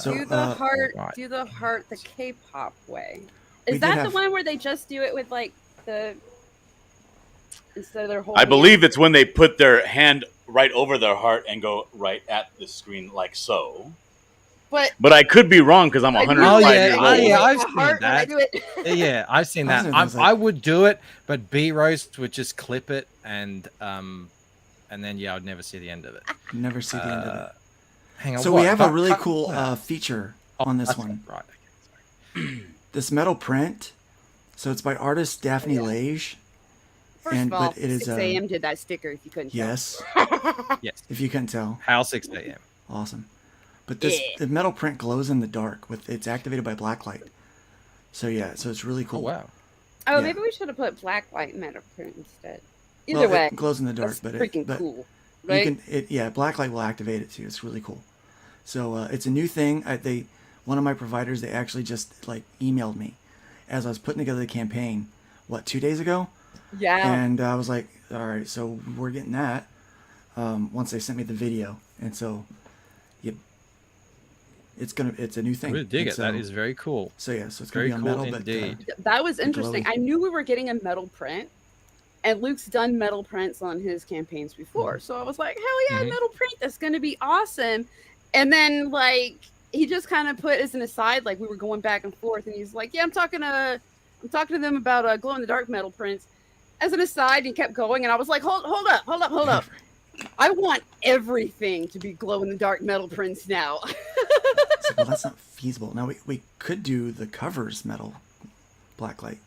Do the heart, right. do the heart the K-pop way. We Is did that the have- one where they just do it with like the instead of their whole? I believe it's when they put their hand right over their heart and go right at the screen like so. But I could be wrong because I'm 105 years old. I've seen heart when I that. do it. Yeah, I've seen that. I was like- I would do it, but B Roast would just clip it, and then I would never see the end of it. Never see the end of it. Hang on. So what? we have a Cut- really cut- cool cut. feature on this Okay, one. Right. This metal print. So it's by artist Daphne Lage. First of all, but it is 6 a.m. did that sticker. If you couldn't. tell. yes. Yes. If you couldn't tell. How 6 a.m. Awesome. But this the metal print glows in the dark with it's activated by blacklight. So so it's really cool. Oh wow. Oh, Yeah. maybe we should have put black, white, metal print instead. Well, Either way, it glows in the dark, that's but freaking but cool, right? You can blacklight will activate it too. It's really cool. So it's a new thing. One of my providers, they actually just like emailed me as I was putting together the campaign. 2 days ago? Yeah. And I was like, all right, so we're getting that. Once they sent me the video, and so it's a new thing. I really dig And it. That is very cool. So so it's Very gonna be on cool metal, indeed. That was the interesting. glowy. I knew we were getting a metal print, and Luke's done metal prints on his campaigns before. So I was like, hell yeah, metal print. That's going to be awesome. And then, like, he just kind of put as an aside, like, we were going back and forth, and he's like, yeah, I'm talking to them about glow-in-the-dark metal prints. As an aside, he kept going, and I was like, hold up. I want everything to be glow-in-the-dark metal prints now. It's like, well, that's not feasible. Now we could do the covers metal blacklight,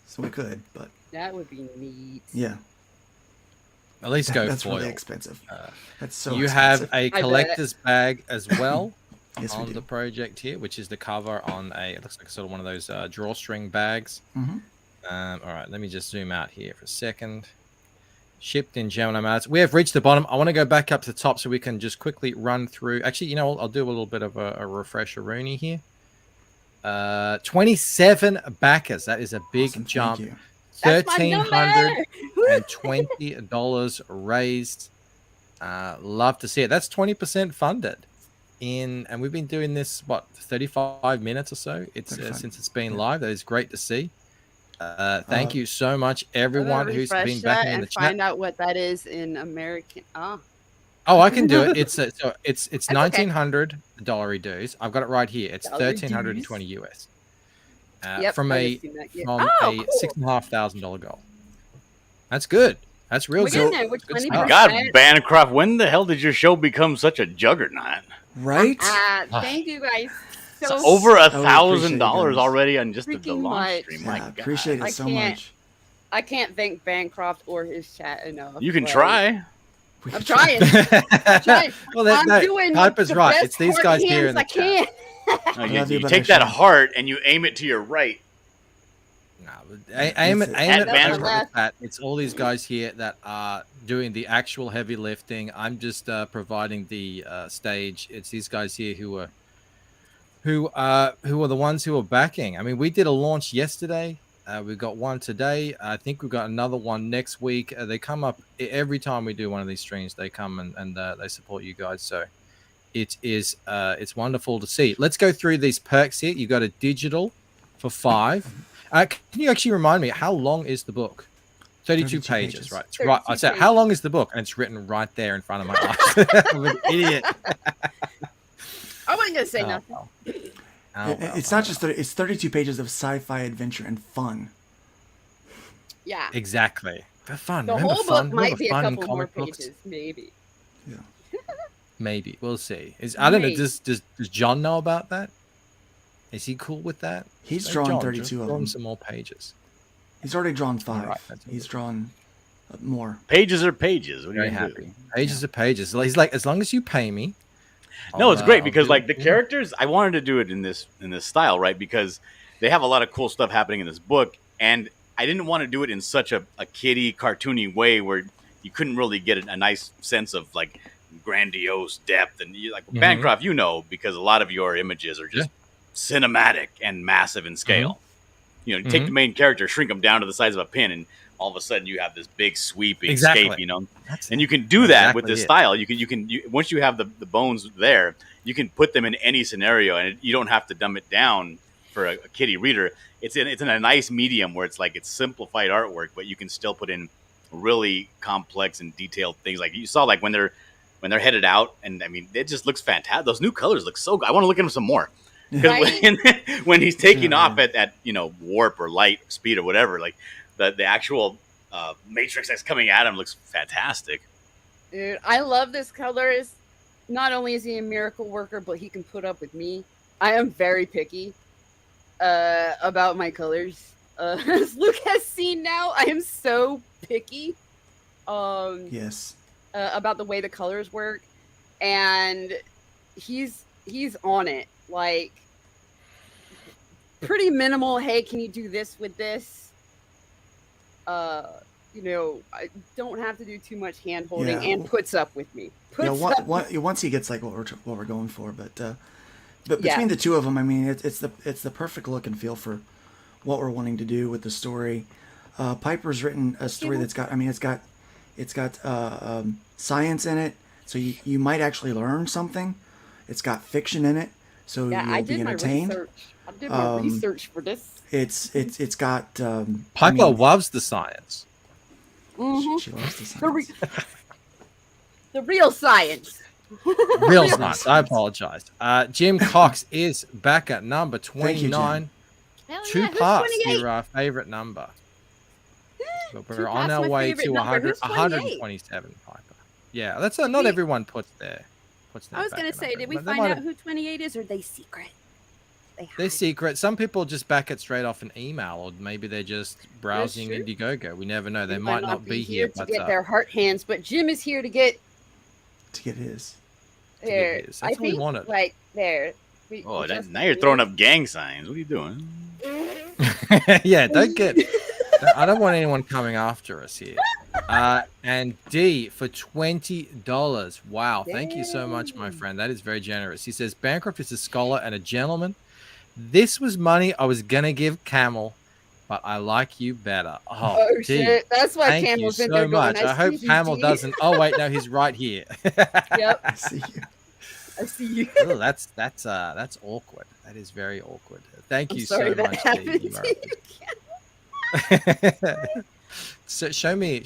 so we could, but That would be neat. yeah, At least go that's foil. really expensive. That's so. You expensive. have a bet. collector's bag as well Yes, we on do. the project here, which is the cover on it looks like sort of one of those drawstring bags. Mhm. All right, let me just zoom out here for a second. Shipped in Gemini Mars. We have reached the bottom. I want to go back up to the top so we can just quickly run through. Actually, I'll do a little bit of a refresher Rooney here. 27 backers. That is a big Awesome, thank jump. you. $1,320 raised. Love to see it. That's 20% funded. And we've been doing this 35 minutes or so. It's since it's been live. That is great to see. Thank you so much, everyone who's been backing in the chat. Find out what that is in American. Oh, I can do it. It's $1,900 dues. I've got it right here. It's $1,320 US. From a $6,500 goal. That's good. That's real good. My God, Bancroft, when the hell did your show become such a juggernaut? Right? Thank you guys. So over $1,000 already on just the launch stream. My God. Appreciate it so much. I can't thank Bancroft or his chat enough. You can try. I'm trying. Well, I'm doing Piper's right. It's these guys here in the chat. You take that heart and you aim it to your right. No, aim it over the chat. It's all these guys here that are doing the actual heavy lifting. I'm just providing the stage. It's these guys here who are the ones who are backing. I mean, we did a launch yesterday. We've got one today. I think we've got another one next week. They come up every time we do one of these streams. They come and they support you guys. So it's wonderful to see. Let's go through these perks here. You got a digital for $5. Can you actually remind me, how long is the book? 32 pages, right? It's right. I said, how long is the book? And it's written right there in front of my eyes. I'm an idiot. I wasn't gonna say nothing. It's not just it's 32 pages of sci-fi adventure and fun. Yeah, exactly. For fun. The whole book might be a couple more pages, maybe. Yeah, maybe we'll see. I don't know. Does John know about that? Is he cool with that? He's drawn 32 of them. Some more pages. He's already drawn 5. Right, he's drawn more. Pages are pages. Very happy. Pages are pages. He's like, as long as you pay me. No, it's great because like the characters, I wanted to do it in this style, right? Because they have a lot of cool stuff happening in this book, and I didn't want to do it in such a kiddie, cartoony way where you couldn't really get a nice sense of like grandiose depth. And you, like Bancroft, you know, because a lot of your images are just cinematic and massive in scale. You know, take the main character, shrink them down to the size of a pin, and all of a sudden you have this big sweeping escape, you know. And you can do that with this style. You can once you have the bones there, you can put them in any scenario, and you don't have to dumb it down for a kiddie reader. It's in a nice medium where it's like it's simplified artwork, but you can still put in really complex and detailed things. Like you saw, like when they're headed out, and I mean, it just looks fantastic. Those new colors look so good. I want to look at them some more. Because when he's taking off at warp or light speed or whatever, like the actual matrix that's coming at him looks fantastic. Dude, I love this colorist. Not only is he a miracle worker, but he can put up with me. I am very picky about my colors. As Luke has seen now, I am so picky. Yes. About the way the colors work, and he's on it. Like, pretty minimal. Hey, can you do this with this? You know, I don't have to do too much hand holding, and puts up with me. Once he gets like what we're going for, but between the two of them, I mean, it's the perfect look and feel for what we're wanting to do with the story. Piper's written a story that's got, I mean, it's got science in it, so you might actually learn something. It's got fiction in it, so you'll be entertained. I did my research for this. It's got Piper loves the science. She loves the science. The real science. Real science. I apologize. Jim Cox is back at number 29. Two parts to your favorite number. But we're on our way to 127, Piper. Yeah, that's not everyone puts there. I was going to say, did we find out who 28 is, or are they secret? They're secret. Some people just back it straight off an email, or maybe they're just browsing Indiegogo. We never know. They might not be here to get their heart hands, but Jim is here to get his. There, that's what we wanted. Like there. Now you're throwing up gang signs. What are you doing? Yeah, don't get. I don't want anyone coming after us here. And D for $20. Wow, thank you so much, my friend. That is very generous. He says Bancroft is a scholar and a gentleman. This was money I was gonna give Camel but I like you better. Oh, Oh D, shit! That's why thank you Camel's been so there much. going. I hope Camel doesn't. Oh wait, no, he's right here. Yep. I see you. I see you. Oh, that's awkward. That is very awkward. Thank I'm you sorry so that much, happened D. to you. So show me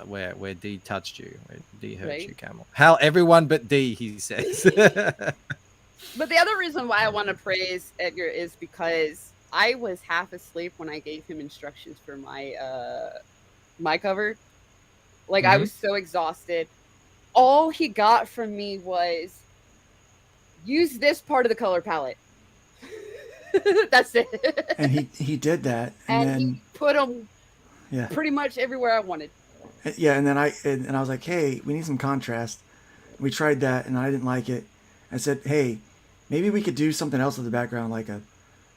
where D touched you, where D hurt Right. you, Camel. How everyone but D, he says. But the other reason why I want to praise Edgar is because I was half asleep when I gave him instructions for my cover. Like I was so exhausted. All he got from me was use this part of the color palette. That's it. And he did that, and then he put them yeah, pretty much everywhere I wanted. yeah, and then I was like, hey, we need some contrast. We tried that, and I didn't like it. I said, hey, maybe we could do something else with the background, like a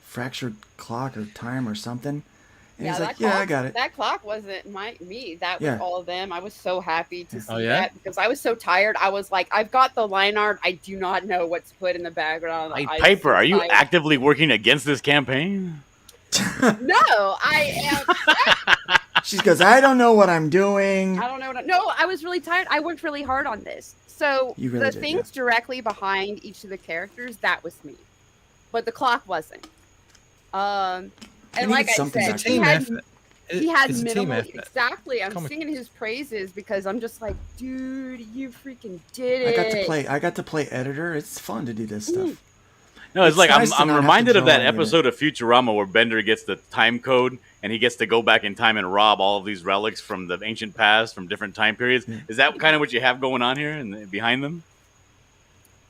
fractured clock or time or something. And he's like, yeah, I got it. That clock wasn't me. That was Yeah. all of them. I was so happy to see Oh, yeah? that because I was so tired. I was like, I've got the line art. I do not know what to put in the background. Hey, I was Piper, so are you tired. actively working against this campaign? No, I am. She goes, I don't know what I'm doing. I don't know. No, I was really tired. I worked really hard on this. So You really the did, things directly behind each of the characters, that was me. But the clock wasn't. And need like I something said, back he there. had, effort. he had It's a team minimal. effort. Exactly. I'm Comic- singing his praises because I'm just like, dude, you freaking did it. I got to play editor. It's fun to do this stuff. No, it's like nice to I'm not have to reminded of draw that any of it. episode of Futurama where Bender gets the time code and he gets to go back in time and rob all of these relics from the ancient past from different time periods. Is that kind of what you have going on here and behind them?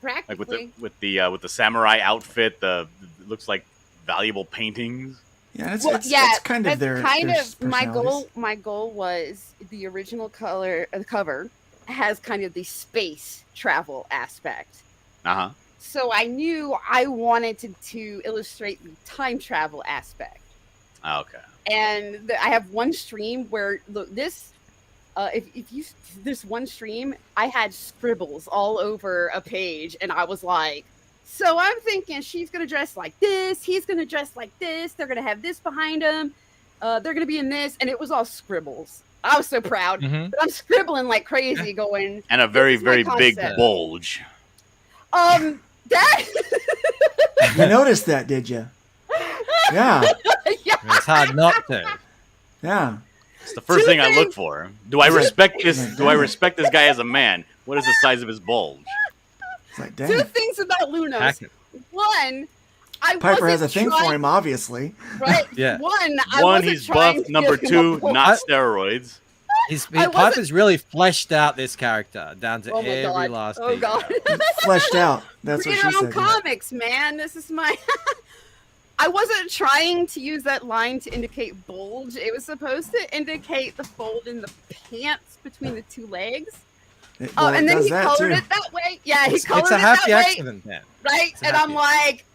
Like Practically. with the samurai outfit, it looks like valuable paintings. Yeah, it's kind of that's their kind their of my goal. personalities. My goal was the original cover has kind of the space travel aspect. Uh-huh. So I knew I wanted to illustrate the time travel aspect. Okay. And I have one stream where look this. If you this one stream, I had scribbles all over a page, and I was like, so I'm thinking she's gonna dress like this, he's gonna dress like this, they're gonna have this behind them, they're gonna be in this, and it was all scribbles. I was so proud, but I'm scribbling like crazy, going. And a very, "This is my very big concept." bulge. That You noticed that, did you? Yeah. Yeah. It's hard not to. Yeah. It's the first thing I look for. Do I respect this? Do I respect this guy as a man? What is the size of his bulge? It's like, Two dang. things about Lunos. Hack it. One, I Piper has a wasn't thing for trying- him, obviously. Right? Yeah. One, I One, wasn't he's trying buff. to Number give him a two, bulge. not steroids. Piper's really fleshed out this character down to Oh my every God. last Oh detail. God. Fleshed out. That's what Read she your own said. comics, man. This is my. I wasn't trying to use that line to indicate bulge. It was supposed to indicate the fold in the pants between the two legs. Well, And it then does he that, colored too. it that way. Yeah, he colored It's a it happy that way. accident, man. Right? It's a And I'm happy like,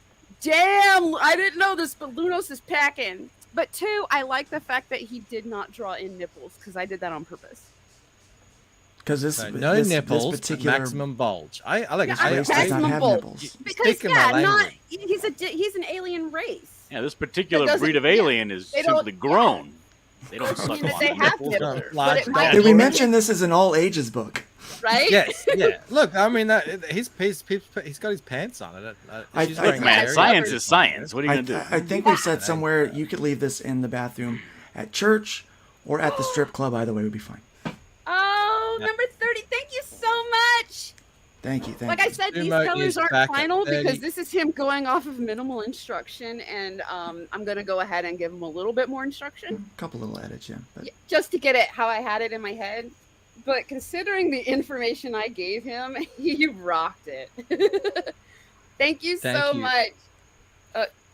damn, I didn't know this, but Lunos is packing. But two, I like the fact that he did not draw in nipples because I did that on purpose. Because this, So no this nipples, this but particular maximum bulge. I like Yeah, it. I place does not have bulge. nipples. Because Speaking my yeah, language. he's an alien race. Yeah, this particular doesn't- breed of yeah, alien is they don't- simply grown. They don't I suck mean, a that lot they of have nipples. nipples, They're but it might Did we be- mention this is an all ages book? Right? Yes, yeah. Look, I mean, he's got his pants on it. She's I- wearing Look, man, a science very- is science. What are you gonna do? I think we said somewhere you could leave this in the bathroom at church or at the strip club. Either way would be fine. Oh, Yep. number 30. Thank you so much. Thank you. Thank Like you. I said, these Sumo colors is aren't back at final 30. because this is him going off of minimal instruction, and I'm going to go ahead and give him a little bit more instruction A couple little edits, yeah. But just to get it how I had it in my head. But considering the information I gave him, he rocked it. Thank you Thank so you. much.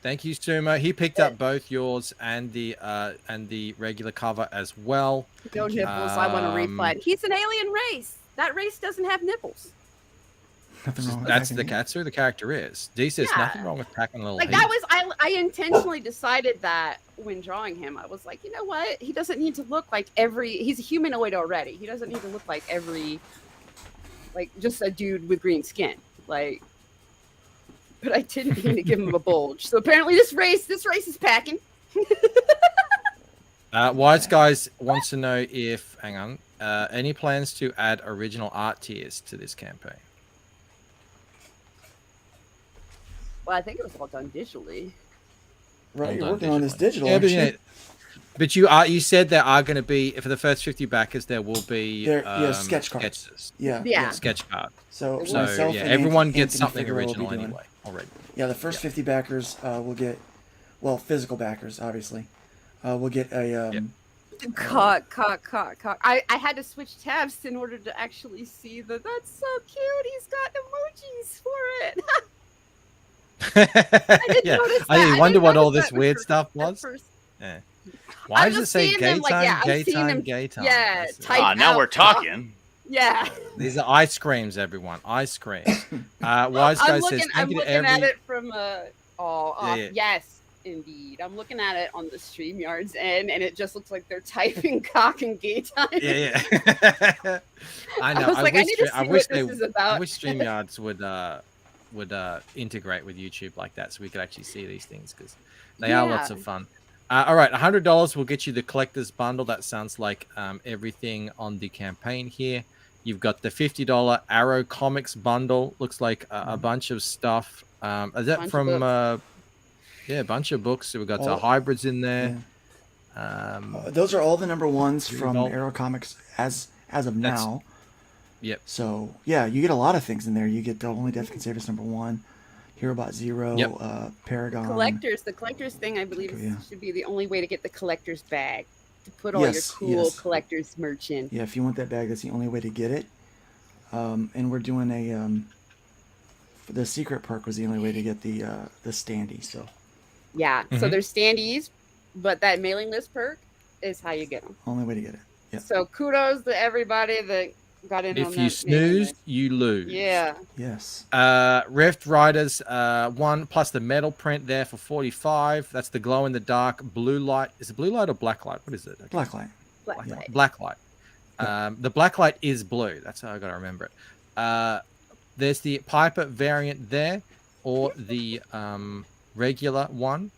Thank you, Sumo. He picked up both yours and the regular cover as well. No nipples. I want to reply. He's an alien race. That race doesn't have nipples. nothing wrong with That's that. that's who the character is. D says Yeah. nothing wrong with packing a little. Like heat. that was I intentionally decided that when drawing him. I was like, you know what? He doesn't need to look like he's a humanoid already. He doesn't need to look like just a dude with green skin. Like, but I didn't mean to give him a bulge. So apparently this race is packing. Wise Guys wants to know if, hang on, any plans to add original art tiers to this campaign? Well, I think it was all done digitally. Right, you're working on this digital. But you said there are going to be, for the first 50 backers, there will be sketch cards. Sketches. Yeah. Sketch cards. So yeah, everyone gets something original anyway already. Yeah, the first 50 backers will get, well, physical backers, obviously. We'll get a Cock. I had to switch tabs in order to actually see that. That's so cute. He's got emojis for it. I didn't notice that. I wonder what all this weird stuff was. Yeah. Why does it say gay time, gay time? Yeah, now we're talking. Yeah. These are ice creams, everyone. Ice creams. Wise Guy says, I'm looking at it from yes, indeed. I'm looking at it on the StreamYard's end, and it just looks like they're typing cock and gay time. Yeah. I know. I need to see what this is about. I wish StreamYards would integrate with YouTube like that, so we could actually see these things, because they are lots of fun. All right, $100 will get you the collector's bundle. That sounds like everything on the campaign here. You've got the $50 Arrow Comics bundle. Looks like a bunch of stuff. Is that from? A bunch of books. So we've got hybrids in there. Yeah. Those are all the number ones from Arrow Comics as of now. Yep. So yeah, you get a lot of things in there. You get the Only Death Can Save Us #1. Herobot Zero, Paragon. The collector's thing, I believe, should be the only way to get the collector's bag, to put all your cool collector's merch in. Yeah, if you want that bag, that's the only way to get it. And we're doing the secret perk was the only way to get the standee. So yeah, so there's standees, but that mailing list perk is how you get them. Only way to get it. Yeah. So kudos to everybody that got in on that. If you snooze, you lose. Yeah. Yes. Rift Riders 1 plus the metal print there for $45. That's the glow in the dark blue light. Is it blue light or black light? What is it? Black light. Black light. The black light is blue. That's how I got to remember it. There's the Piper variant there, or the regular one,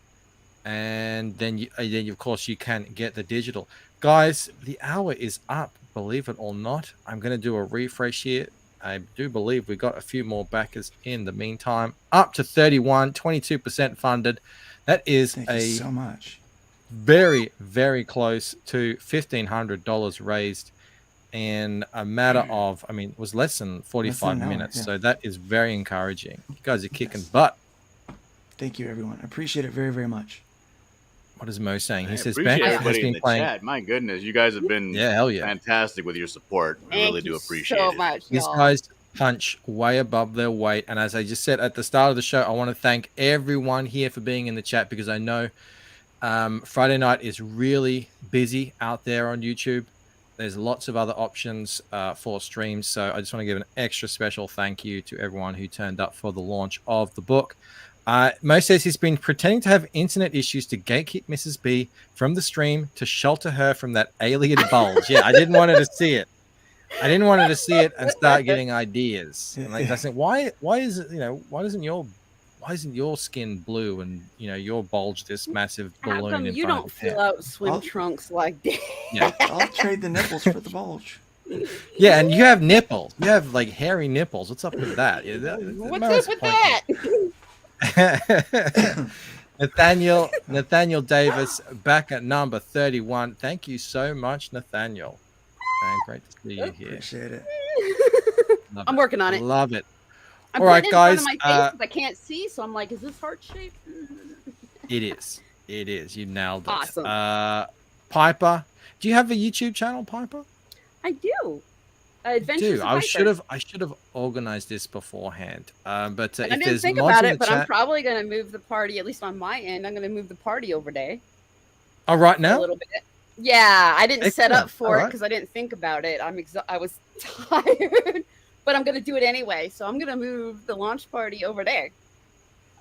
and then of course you can get the digital. Guys, the hour is up. Believe it or not, I'm going to do a refresh here. I do believe we got a few more backers in the meantime. Up to 31, 22% funded. That is so much. Very, very close to $1,500 raised in a matter of, it was less than 45 minutes. So that is very encouraging. You guys are kicking butt. Thank you, everyone. I appreciate it very, very much. What is Mo saying? He says, "Appreciate everybody in the chat. My goodness, you guys have been fantastic with your support. I really do appreciate it. Much, these guys punch way above their weight, and as I just said at the start of the show, I want to thank everyone here for being in the chat, because I know Friday night is really busy out there on YouTube. There's lots of other options for streams, so I just want to give an extra special thank you to everyone who turned up for the launch of the book. Mo says he's been pretending to have internet issues to gatekeep Mrs. B from the stream to shelter her from that alien bulge. Yeah, I didn't want her to see it. I didn't want her to see it and start getting ideas. And I said, why is it, why isn't your skin blue and your bulge this massive balloon? How come you don't fill out swim trunks like that? Yeah. I'll trade the nipples for the bulge. Yeah, and you have nipples. You have like hairy nipples. What's up with that? What's up with that? Nathaniel Davis back at number 31. Thank you so much, Nathaniel. Man, great to see you here. Appreciate it. I'm working on it. Love it. I'm all right, guys. In front of my face I can't see, so I'm like, is this heart shaped? It is. You nailed it. Awesome. Piper, do you have a YouTube channel, Piper? I do. Adventures of I Piper. should have organized this beforehand. But I didn't think about it, but I'm probably going to move the party, at least on my end. I'm going to move the party over there. Oh, right now? A little bit. Yeah, I didn't set up for it because I didn't think about it. I was tired, but I'm going to do it anyway. So I'm going to move the launch party over there.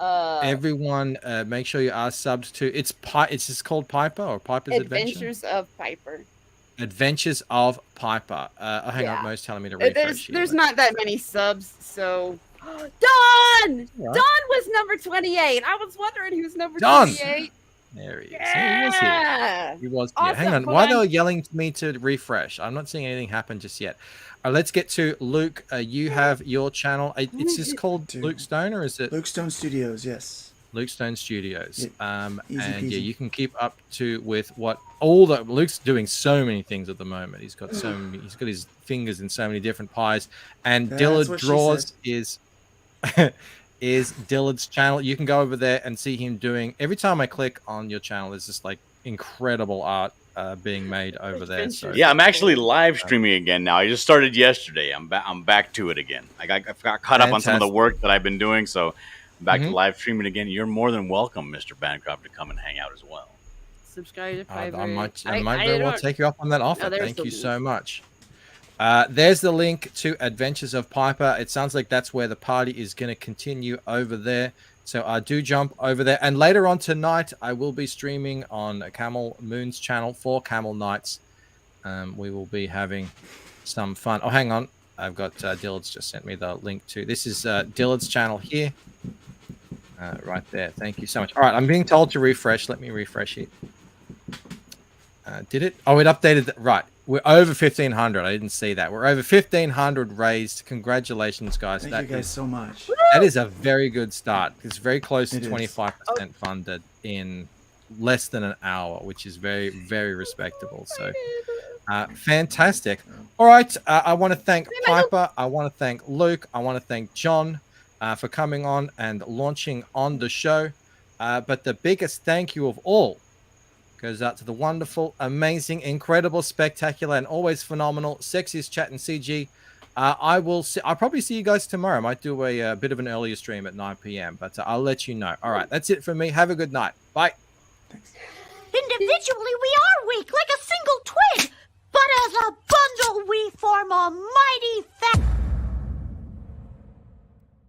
Everyone, make sure you are subbed to. It's just called Piper or Piper's Adventures of Piper. Adventures of Piper. Hang on, Mo's telling me to refresh. There's not that many subs, so Don! Don was number 28. I was wondering who's number 28. There he is. Yeah, he was here. He was here. Awesome. Hang on. Hold Why on. they were yelling to me to refresh? I'm not seeing anything happen just yet. Let's get to Luke. You have your channel. It's just called Luke Stone, or is it Luke Stone Studios? Yes. Luke Stone Studios. Yeah, easy and peasy. yeah, you can keep up to with what all the Luke's doing so many things at the moment. He's got so many, he's got his fingers in so many different pies. And Yeah, Dillard that's what she Draws said. is Dillard's channel. You can go over there and see him doing. Every time I click on your channel, there's just like incredible art being made over there. So yeah, I'm actually live streaming again now. I just started yesterday. I'm back to it again. I got caught up on some of the work that I've been doing, so I'm back to live streaming again. You're more than welcome, Mr. Bancroft, to come and hang out as well. Subscribe to I Fiverr. might very well take you up on that offer. there's Thank the you link. so much. There's the link to Adventures of Piper. It sounds like that's where the party is going to continue over there. So do jump over there. And later on tonight, I will be streaming on Camel Moon's channel for Camel Nights. We will be having some fun. Oh, hang on. I've got Dillard's just sent me the link to. This is Dillard's channel here. Right there. Thank you so much. All right, I'm being told to refresh. Let me refresh it. Did it? Oh, it updated. Right. We're over 1,500. I didn't see that. We're over 1,500 raised. Congratulations, guys. Thank you guys so much. That is a very good start. It's very close to It is. 25% funded in less than an hour, which is very, very respectable. So fantastic. All right. I want to thank Piper. I want to thank Luke. I want to thank John for coming on and launching on the show. But the biggest thank you of all goes out to the wonderful, amazing, incredible, spectacular, and always phenomenal Sexiest Chat and CG. I'll probably see you guys tomorrow. I might do a bit of an earlier stream at 9 p.m., but I'll let you know. All right, that's it from me. Have a good night. Bye. Individually, we are weak, like a